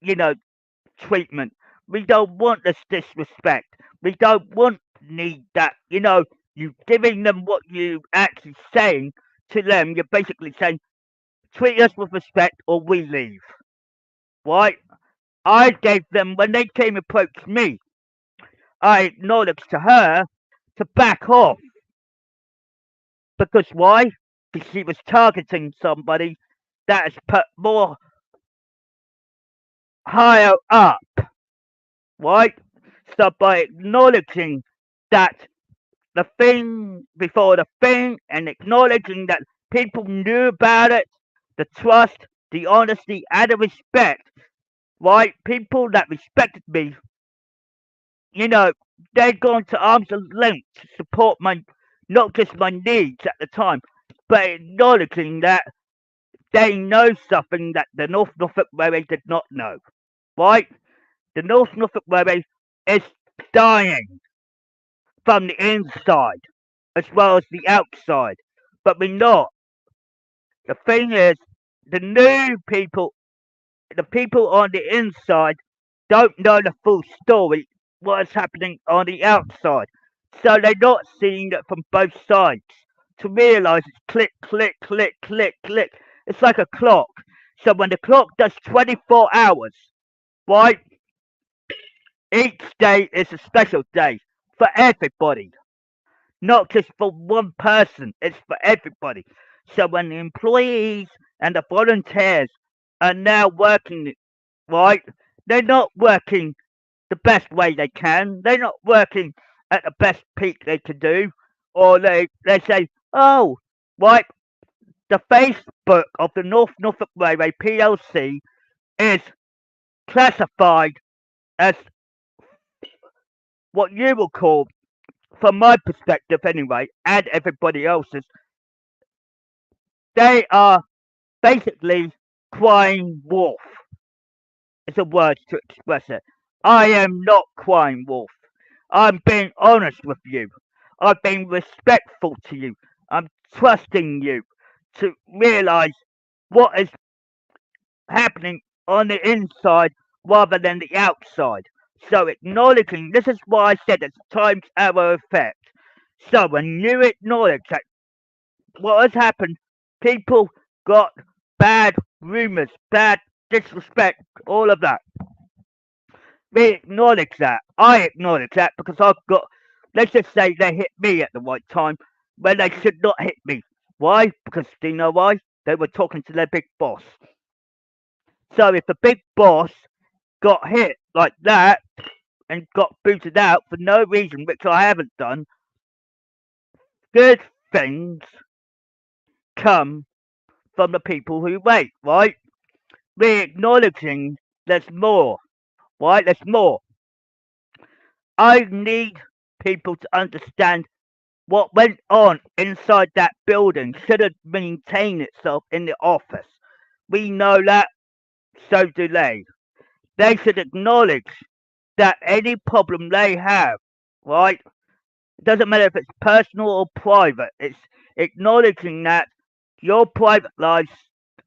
you know, treatment. We don't want this disrespect. We don't want need that. You know, you giving them what you actually saying to them. You're basically saying, treat us with respect or we leave. Right? I gave them when they came approach me. I acknowledged to her to back off because why? Because she was targeting somebody that is put more higher up. Right? So by acknowledging that the thing before the thing and acknowledging that people knew about it, the trust, the honesty, and the respect, right? People that respected me, you know, they'd gone to arms and length to support my, not just my needs at the time, but acknowledging that they know something that the North Norfolk Railway did not know, right? The North Norfolk Railway is dying from the inside as well as the outside. But we're not. The thing is, the new people, the people on the inside, don't know the full story, what is happening on the outside. So they're not seeing it from both sides. to realise it's click, click, click, click, click. It's like a clock. So when the clock does 24 hours, right, each day is a special day for everybody, not just for one person. It's for everybody. So when the employees and the volunteers are now working, right, they're not working the best way they can. They're not working at the best peak they can do. Or they say, oh, right, the Facebook of the North Norfolk Railway PLC is classified as what you will call, from my perspective anyway, and everybody else's, they are basically crying wolf. It's a word to express it. I am not crying wolf. I'm being honest with you. I'm being respectful to you. I'm trusting you to realize what is happening on the inside rather than the outside. So acknowledging, this is why I said it's times arrow effect. So when you acknowledge that what has happened, people got bad rumors, bad disrespect, all of that. We acknowledge that. I acknowledge that because I've got, let's just say they hit me at the right time when they should not hit me. Why? Because do you know why? They were talking to their big boss. So if the big boss got hit like that and got booted out for no reason, which I haven't done, good things come from the people who wait, right? We're acknowledging there's more, right? There's more. I need people to understand what went on inside that building should have maintained itself in the office. We know that, so do they. They should acknowledge that any problem they have, right? It doesn't matter if it's personal or private, it's acknowledging that your private lives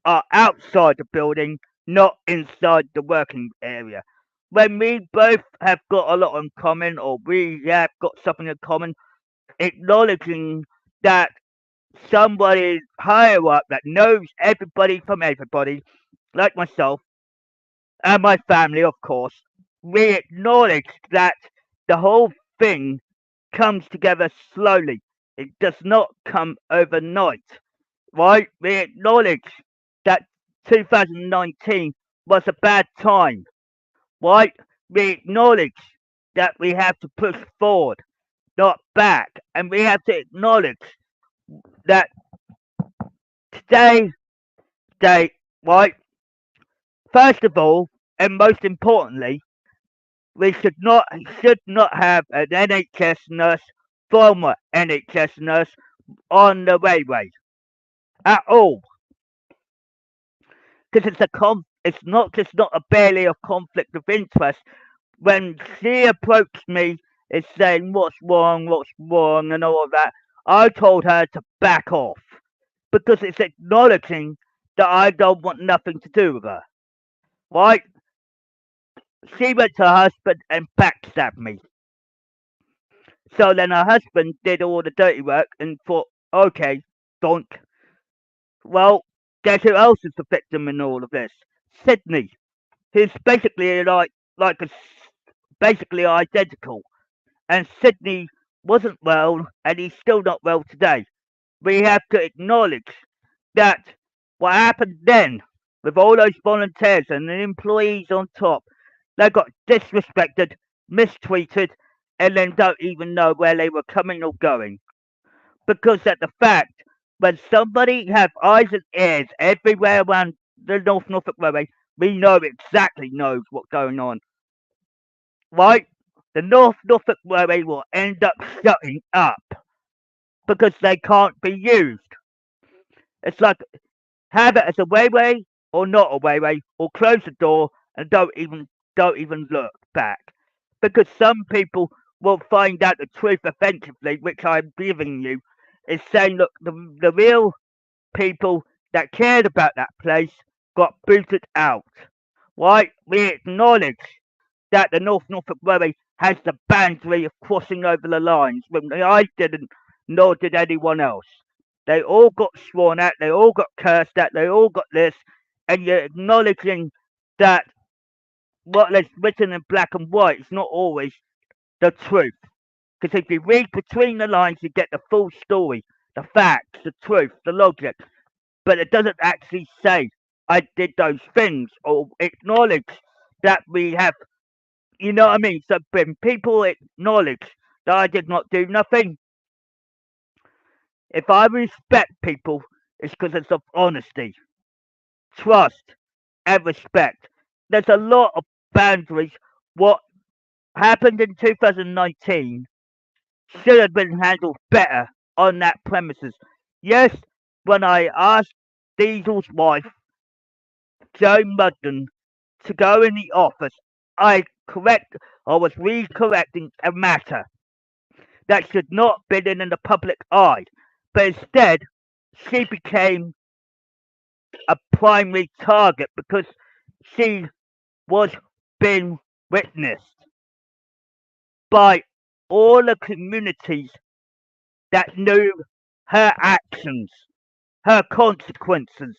are outside the building, not inside the working area. When we both have got a lot in common, or we have got something in common, acknowledging that somebody higher up that knows everybody from everybody, like myself and my family, of course, we acknowledge that the whole thing comes together slowly. It does not come overnight, right? We acknowledge that 2019 was a bad time, right? We acknowledge that we have to push forward, not back, and we have to acknowledge that today, day, right? First of all, and most importantly, we should not have an NHS nurse, former NHS nurse, on the railway at all, because it's not just not a barely a conflict of interest. When she approached me, it's saying what's wrong, and all of that. I told her to back off because it's acknowledging that I don't want nothing to do with her. Right? She went to her husband and backstabbed me. So then her husband did all the dirty work and thought, okay, donk. Well, guess who else is the victim in all of this? Sydney, who's basically basically identical. And Sydney wasn't well, and he's still not well today. We have to acknowledge that what happened then with all those volunteers and the employees on top, they got disrespected, mistreated, and then don't even know where they were coming or going. Because at the fact, when somebody have eyes and ears everywhere around the North Norfolk Railway, we know exactly knows what's going on. Right? The North Norfolk Railway will end up shutting up because they can't be used. It's like have it as a railway or not a railway, or close the door and don't even look back. Because some people will find out the truth eventually, which I'm giving you, is saying, look, the real people that cared about that place got booted out. Right? We acknowledge that the North Norfolk Railway has the boundary of crossing over the lines when I didn't, nor did anyone else. They all got sworn at, they all got cursed at, they all got this, and you're acknowledging that what is written in black and white is not always the truth. Because if you read between the lines, you get the full story, the facts, the truth, the logic. But it doesn't actually say I did those things or acknowledge that we have, you know what I mean? So when people acknowledge that I did not do nothing, if I respect people, it's because it's of honesty, trust, and respect. There's a lot of boundaries. What happened in 2019 should have been handled better on that premises. Yes, when I asked Diesel's wife, Joe Mudden, to go in the office, I correct I was recorrecting a matter that should not have been in the public eye. But instead, she became a primary target because she was being witnessed by all the communities that knew her actions, her consequences.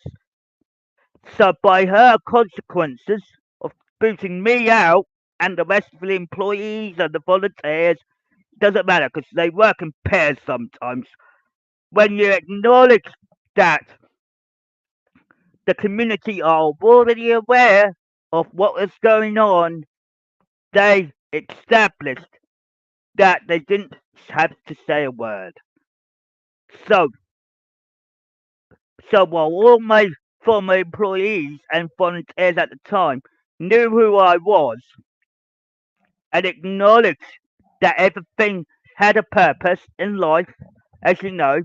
So by her consequences of booting me out and the rest of the employees and the volunteers, doesn't matter because they work in pairs sometimes. When you acknowledge that the community are already aware of what is going on, they established that they didn't have to say a word. So, so while all my former employees and volunteers at the time knew who I was and acknowledged that everything had a purpose in life, as you know,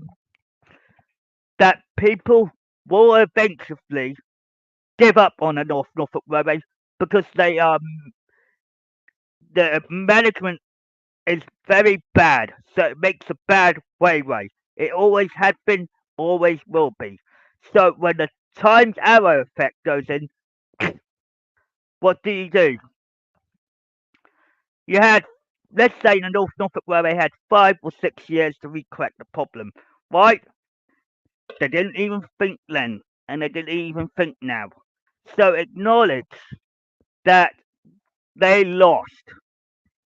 that people will eventually give up on the North Norfolk Railway because the management is very bad, so it makes a bad railway. It always has been, always will be. So when the times arrow effect goes in, what do? You had, let's say, the North Norfolk Railway had 5 or 6 years to recorrect the problem, right? They didn't even think then, and they didn't even think now. So acknowledge that they lost.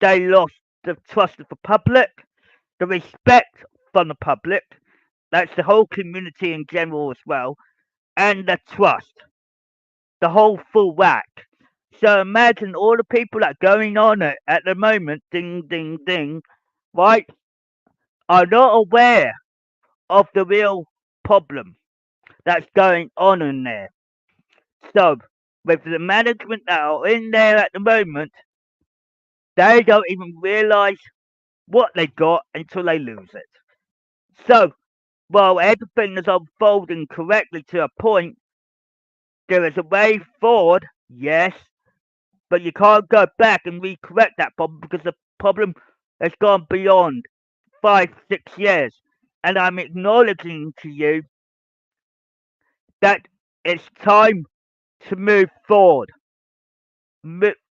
They lost the trust of the public, the respect from the public. That's the whole community in general as well, and the trust, the whole full whack. So imagine all the people that are going on it at the moment, ding, ding, ding, right, are not aware of the real problem that's going on in there. So, with the management that are in there at the moment, they don't even realise what they got until they lose it. So, while everything is unfolding correctly to a point, there is a way forward, yes, but you can't go back and recorrect that problem because the problem has gone beyond 5, 6 years. And I'm acknowledging to you that it's time to move forward.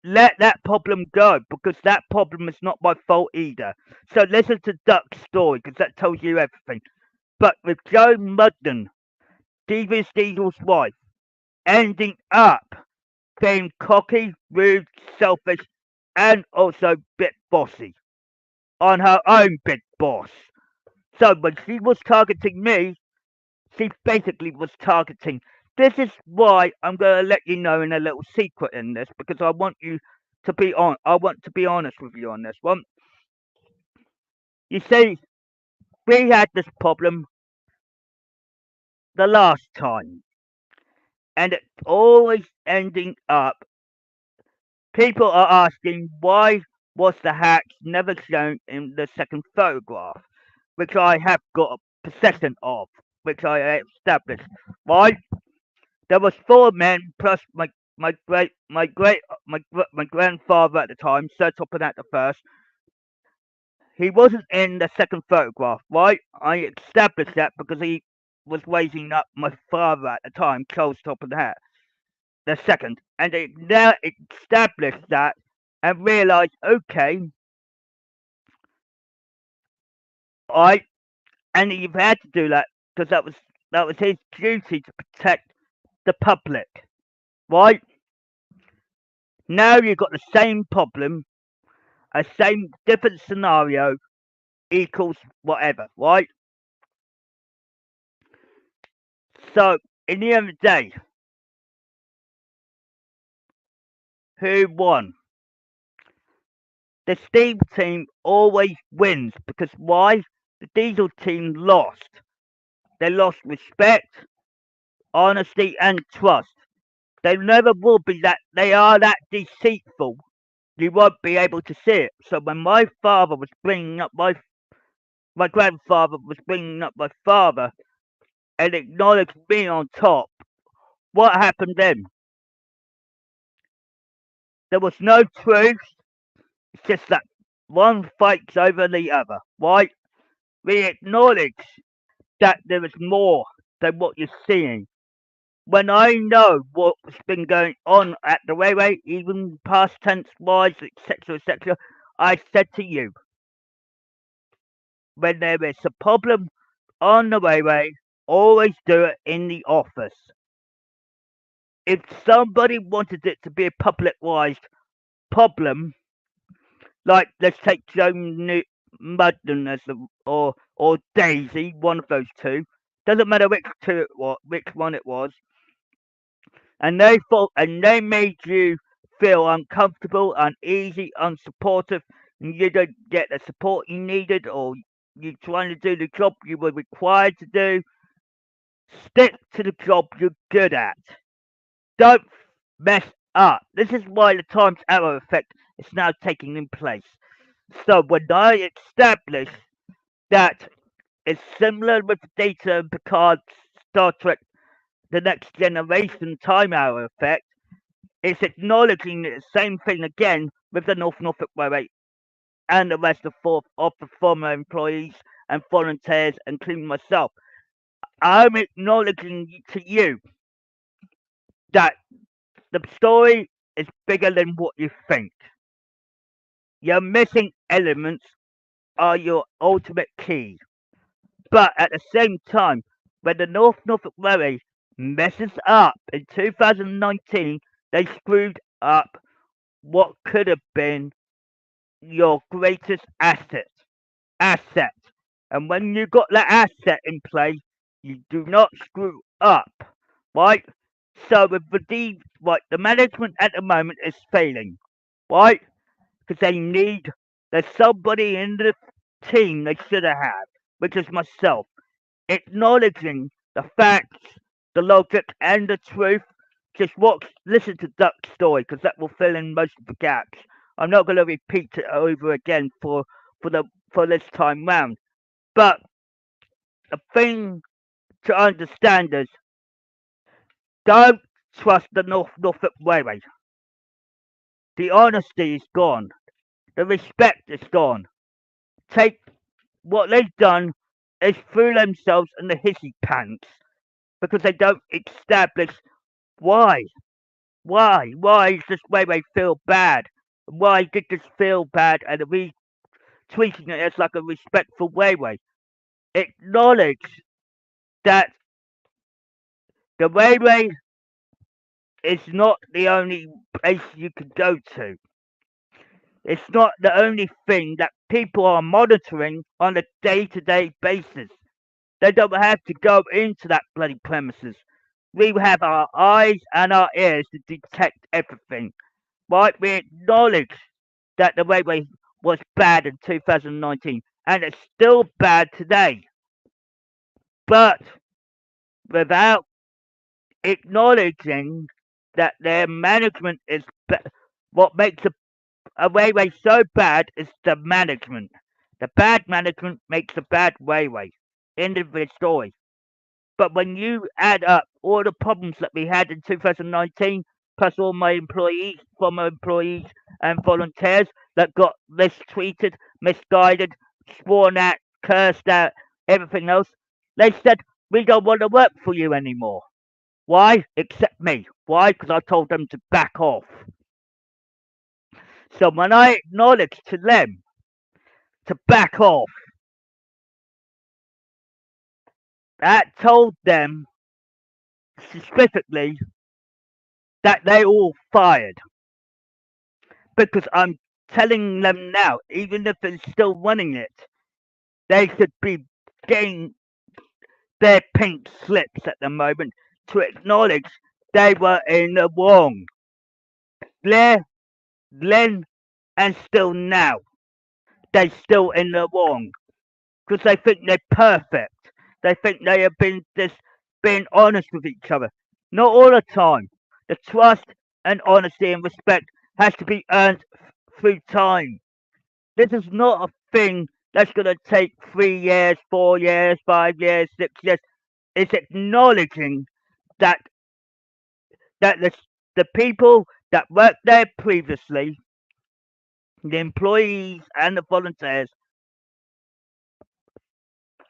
Let that problem go because that problem is not my fault either. So listen to Duck's story because that tells you everything. But with Joe Mudden, Stevie Diesel's wife, ending up being cocky, rude, selfish, and also a bit bossy on her own big boss. So when she was targeting me, she basically was targeting. This is why I'm going to let you know in a little secret in this because I want you to be on. I want to be honest with you on this one. You see, we had this problem the last time, and it's always ending up. People are asking why was the Hatt never shown in the second photograph, which I have got a possession of, which I established. Right? There was 4 men plus my grandfather at the time, Sir Topham at the first. He wasn't in the second photograph, right? I established that because he was raising up my father at the time, Charles Topham the second, and they now established that and realised, okay, I and you've had to do that because that was his duty to protect the public, right? Now you've got the same problem, a same different scenario equals whatever, right? So in the end of the day, who won? The steam team always wins because why? The diesel team lost. They lost respect, honesty, and trust. They never will be that. They are that deceitful. You won't be able to see it. So when my father was bringing up my grandfather was bringing up my father and acknowledged me on top, what happened then? There was no truth. It's just that one fights over the other. Why? We acknowledge that there is more than what you're seeing. When I know what's been going on at the railway, even past tense wise, etc., I said to you, when there is a problem on the railway, always do it in the office. If somebody wanted it to be a public wise problem, like let's take Mudden as or Daisy, one of those two, doesn't matter which one it was, and they made you feel uncomfortable, uneasy, unsupportive, and you don't get the support you needed, or you're trying to do the job you were required to do. Stick to the job you're good at. Don't mess up. This is why the times arrow effect is now taking in place. So when I establish that it's similar with the data in Picard's Star Trek The Next Generation time arrow effect, it's acknowledging the same thing again with the Norfolk Railway and the rest of the former employees and volunteers, including myself. I'm acknowledging to you that the story is bigger than what you think. Your missing elements are your ultimate key. But at the same time, when the Norfolk Railway messes up in 2019, they screwed up what could have been your greatest asset. And when you got that asset in place, you do not screw up, right? So with the management at the moment is failing, right? Because there's somebody in the team they should have had, which is myself, acknowledging the facts, the logic, and the truth. Listen to Duck's story because that will fill in most of the gaps. I'm not going to repeat it over again for the for this time round. But the thing to understand is, don't trust the Norfolk Railway. The honesty is gone. The respect is gone. Take what they've done is threw themselves in the hissy pants because they don't establish why. Why does this railway feel bad? Why did this feel bad? And we treating it as like a respectful railway. Acknowledge that the railway is not the only place you can go to. It's not the only thing that people are monitoring on a day-to-day basis. They don't have to go into that bloody premises. We have our eyes and our ears to detect everything. Right? We acknowledge that the railway was bad in 2019 and it's still bad today. But without acknowledging that their management is what makes a railway so bad is the management. The bad management makes a bad railway. End of the story. But when you add up all the problems that we had in 2019, plus all my employees, former employees, and volunteers that got mistreated, misguided, sworn at, cursed out, everything else, they said, we don't want to work for you anymore. Why? Except me. Why? Because I told them to back off. So when I acknowledge to them to back off, that told them specifically that they all fired because I'm telling them now, even if they're still running it, they should be getting their pink slips at the moment to acknowledge they were in the wrong. Blair, Glenn, and still now, they're still in the wrong because they think they're perfect. They think they have been just being honest with each other. Not all the time. The trust and honesty and respect has to be earned through time. This is not a thing that's going to take 3 years, 4 years, 5 years, 6 years. It's acknowledging that that the people that worked there previously, the employees and the volunteers,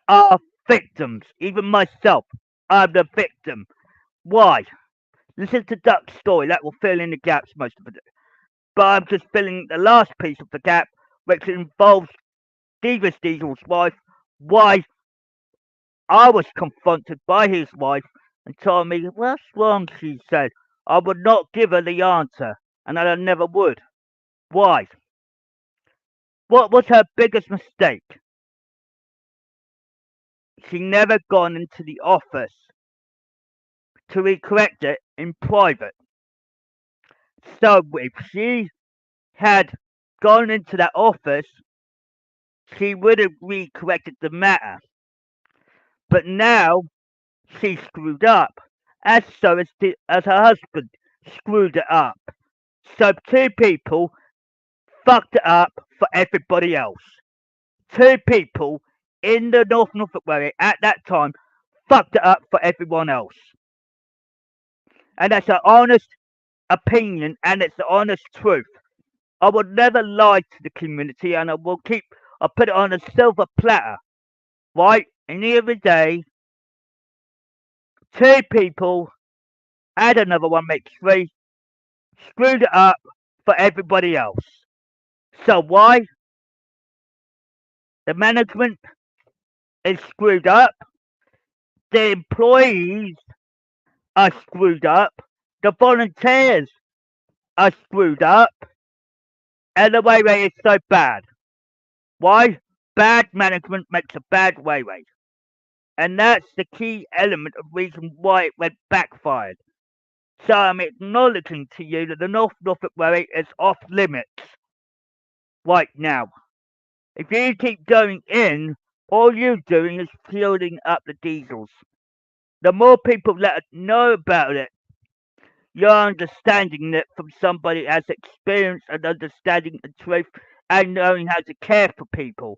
are victims. Even myself, I'm the victim. Why? Listen to Duck's story. That will fill in the gaps most of it. But I'm just filling the last piece of the gap, which involves Davis Diesel's wife. Why I was confronted by his wife and told me, "What's wrong?" she said. I would not give her the answer, and I never would. Why? What was her biggest mistake? She never gone into the office to correct it in private. So if she had gone into that office, she would have re-corrected the matter. But now she screwed up, as so as her husband screwed it up. So two people fucked it up for everybody else. Two people in the North Norfolk area at that time fucked it up for everyone else. And that's an honest opinion and it's the honest truth. I would never lie to the community and I'll put it on a silver platter, right? And the other day, two people, add another one makes three, screwed it up for everybody else. So why? The management is screwed up, the employees are screwed up, the volunteers are screwed up, and the way rate is so bad. Why? Bad management makes a bad way rate. And that's the key element of reason why it went backfired. So I'm acknowledging to you that the North Norfolk way is off limits right now. If you keep going in, all you're doing is fueling up the diesels. The more people let us know about it, you're understanding it from somebody who has experience and understanding the truth and knowing how to care for people.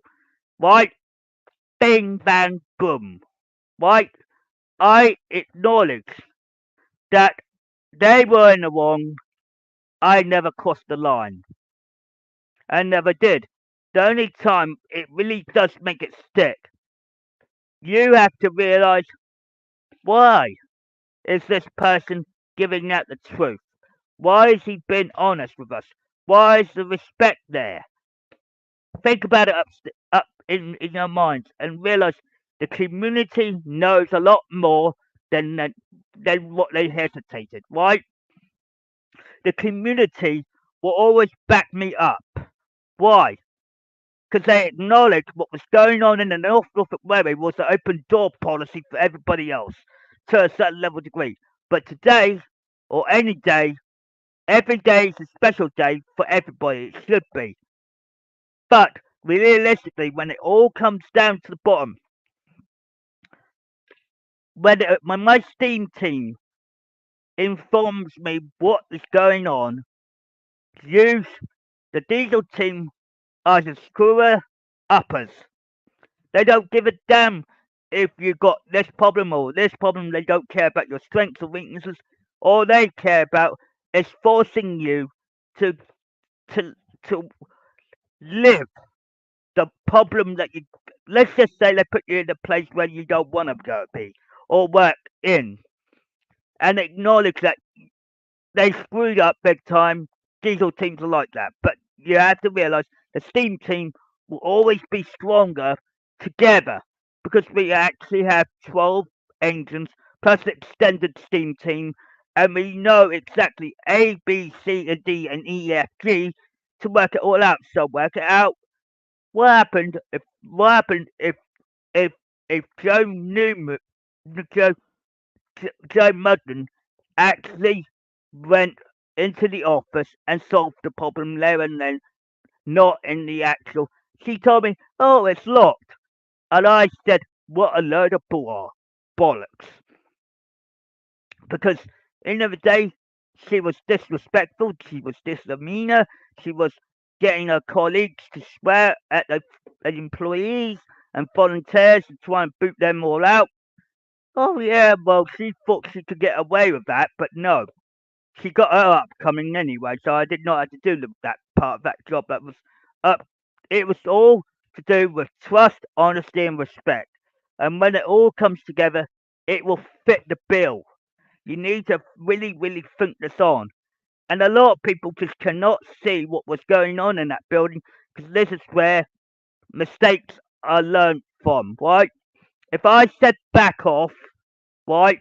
Right? Bing, bang, boom. Right? I acknowledge that they were in the wrong. I never crossed the line. I never did. The only time it really does make it stick, you have to realize, why is this person giving out the truth? Why is he being honest with us? Why is the respect there? Think about it up in your minds and realize the community knows a lot more than what they hesitated, right? The community will always back me up. Why? Because they acknowledged what was going on in the North Norfolk Railway was the open door policy for everybody else to a certain level degree. But today, or any day, every day is a special day for everybody. It should be. But realistically, when it all comes down to the bottom, when my steam team informs me what is going on, use the diesel team are the screwer uppers. They don't give a damn if you got this problem or this problem. They don't care about your strengths or weaknesses. All they care about is forcing you to to to live the problem that you. Let's just say they put you in a place where you don't want to go be or work in, and acknowledge that they screwed up big time. Diesel teams are like that, but you have to realize the steam team will always be stronger together. because we actually have 12 engines plus extended steam team, and we know exactly A, B, C, and D, and E, F, G to work it all out. So work it out. What happened if if Joe Newman, Joe Joe Mudden actually went into the office and solved the problem there and then, not in the actual. She told me, "Oh, it's locked," and I said, "What a load of bollocks!" Because end of the day, she was disrespectful. She was disdemeanor. She was getting her colleagues to swear at the employees and volunteers and try and boot them all out. Oh yeah, well she thought she could get away with that, but no, she got her upcoming anyway. So I did not have to do that part of that job. That was up. It was all to do with trust, honesty, and respect. And when it all comes together, it will fit the bill. You need to really, really think this on. And a lot of people just cannot see what was going on in that building because this is where mistakes are learned from, right? If I said back off, right,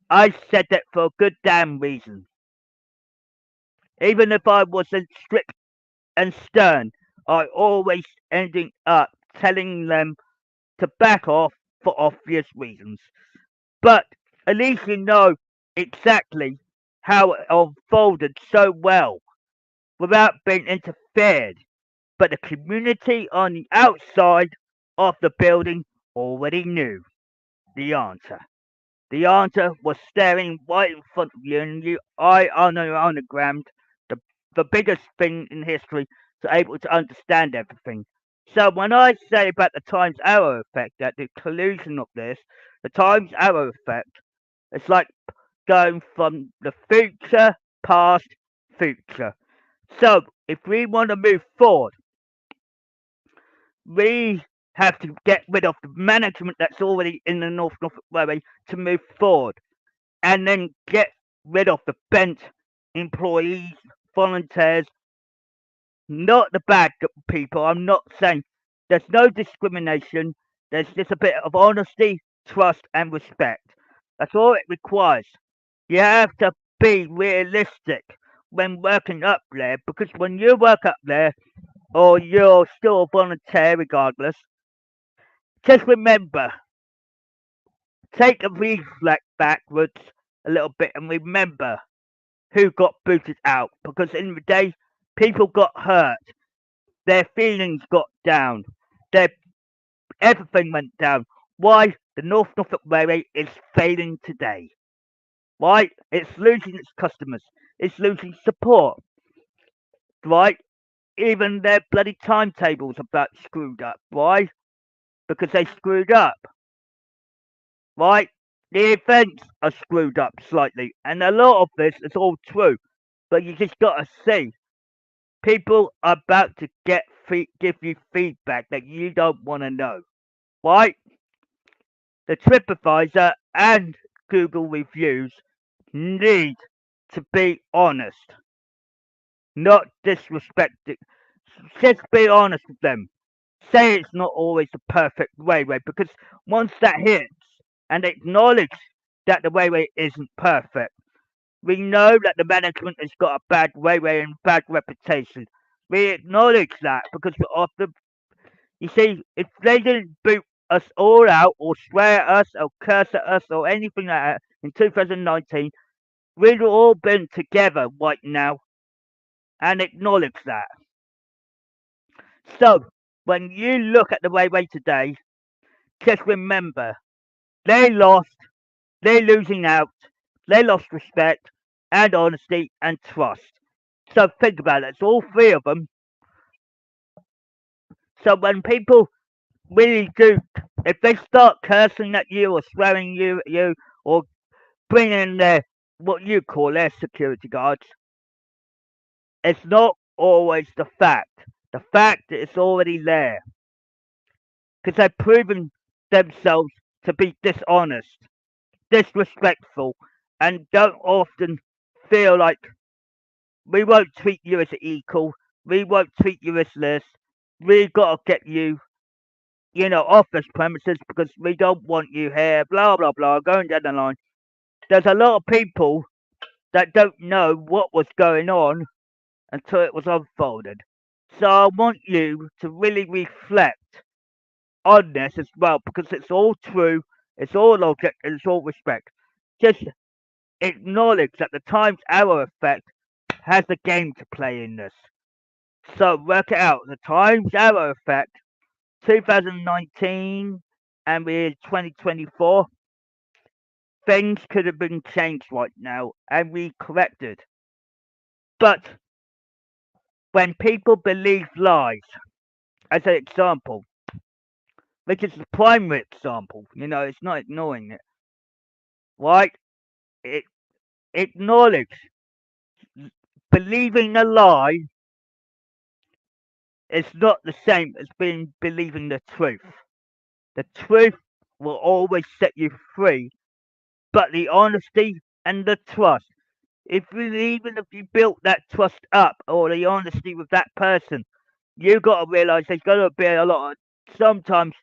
I said that for a good damn reason. Even if I wasn't strict and stern, I always ending up telling them to back off for obvious reasons. But at least you know exactly how it unfolded so well without being interfered. But the community on the outside of the building already knew the answer. The answer was staring right in front of you, and you eye onogrammed the biggest thing in history to able to understand everything. So when I say about the times arrow effect, that the collusion of this, the times arrow effect, it's like going from the future, past, future. So if we want to move forward, we have to get rid of the management that's already in the Norfolk Railway to move forward, and then get rid of the bent employees, volunteers, not the bad people. I'm not saying there's no discrimination. There's just a bit of honesty, trust, and respect. That's all it requires. You have to be realistic when working up there because when you work up there, or you're still a volunteer regardless, just remember, take a reflect backwards a little bit and remember who got booted out because in the day, people got hurt, their feelings got down, their everything went down. Why? The North Norfolk Railway is failing today. Why? It's losing its customers. It's losing support. Right? Even their bloody timetables are about screwed up. Why? Because they screwed up. Right? The events are screwed up slightly, and a lot of this is all true. But you just gotta see, people are about to give you feedback that you don't want to know. Right? The TripAdvisor and Google reviews need to be honest, not disrespected. Just be honest with them. Say it's not always the perfect railway because once that hits and acknowledge that the railway isn't perfect, we know that the management has got a bad railway and bad reputation. We acknowledge that because of the. You see, if they didn't boot us all out or swear at us or curse at us or anything like that in 2019, we'd all been together right now and acknowledge that. So, when you look at the railway today, just remember they lost, they're losing out, they lost respect and honesty and trust. So think about it. It's all three of them. So when people really do, if they start cursing at you or swearing at you or bringing in their what you call their security guards, it's not always the fact. The fact is already there because they've proven themselves to be dishonest, disrespectful, and don't often feel like we won't treat you as an equal, we won't treat you as this, we gotta get you. office premises because we don't want you here, blah, blah, blah, going down the line. There's a lot of people that don't know what was going on until it was unfolded. So I want you to really reflect on this as well because it's all true, it's all logic, and it's all respect. Just acknowledge that the times arrow effect has a game to play in this. So work it out. The times arrow effect, 2019, and we're in 2024. Things could have been changed right now and corrected. But when people believe lies, as an example, which is the primary example, it's not ignoring it, right? It acknowledge believing a lie is not the same as believing the truth. The truth will always set you free, but the honesty and the trust. Even if you built that trust up or the honesty with that person, you got to realize there's got to be a lot of sometimes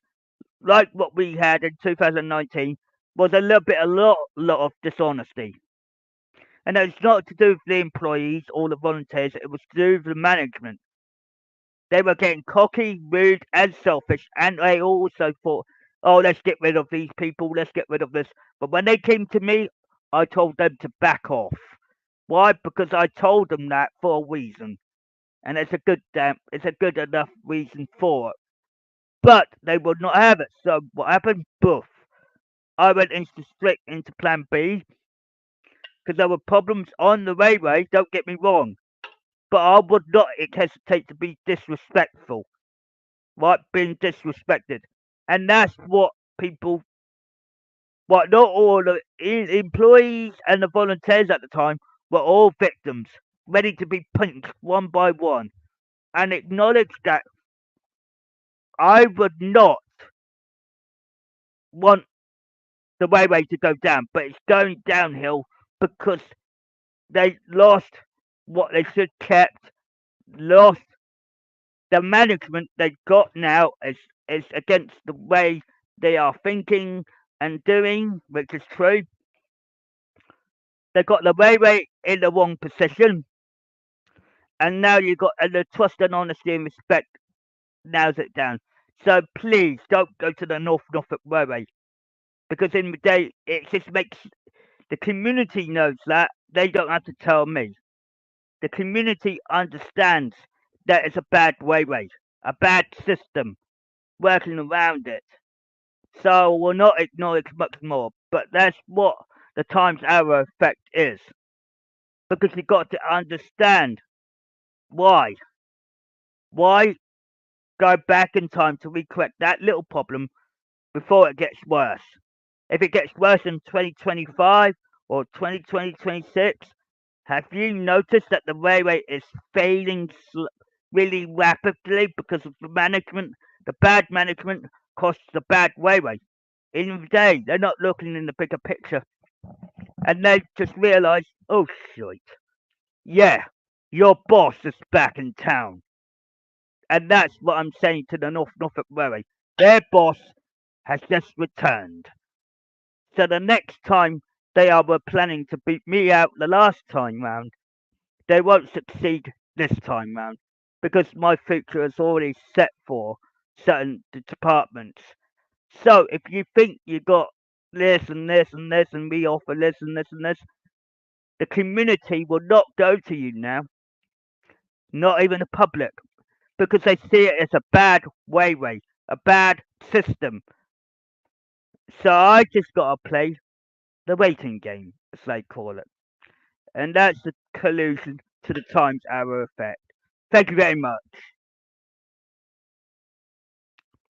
like what we had in 2019 was a lot of dishonesty. And it's not to do with the employees or the volunteers, it was to do with the management. They were getting cocky, rude, and selfish, and they also thought, oh, let's get rid of these people, let's get rid of this. But when they came to me, I told them to back off. Why? Because I told them that for a reason, and it's a good enough reason for it. But they would not have it. So what happened? Boof. I went straight into Plan B because there were problems on the railway. Don't get me wrong, but I would not hesitate to be disrespectful. Right, being disrespected, and that's what people. What not all the employees and the volunteers at the time were all victims, ready to be punched one by one, and acknowledge that I would not want the railway to go down, but it's going downhill because they lost what they should kept, lost the management they got now is against the way they are thinking and doing, which is true. They got the railway in the wrong position, and now you got and the trust and honesty and respect nails it down. So please don't go to the North Norfolk Railway because in the day it just makes the community knows that they don't have to tell me. The community understands that it's a bad railway, a bad system, working around it. So we'll not ignore it much more. But that's what the times arrow effect is. Because you've got to understand why. Why go back in time to recorrect that little problem before it gets worse? If it gets worse in 2025 or 2026, have you noticed that the railway is failing really rapidly because of the management? The bad management costs the bad railway. In the day, they're not looking in the bigger picture. And they just realise, oh shit, yeah, your boss is back in town. And that's what I'm saying to the North Norfolk Railway. Their boss has just returned. So the next time were planning to beat me out the last time round, they won't succeed this time round because my future is already set for certain departments. So if you think you got this and this and this and we offer this and this and this, the community will not go to you now, not even the public, because they see it as a bad railway, a bad system. So I just got to play the waiting game, as they call it. And that's the collusion to the Times Arrow effect. Thank you very much.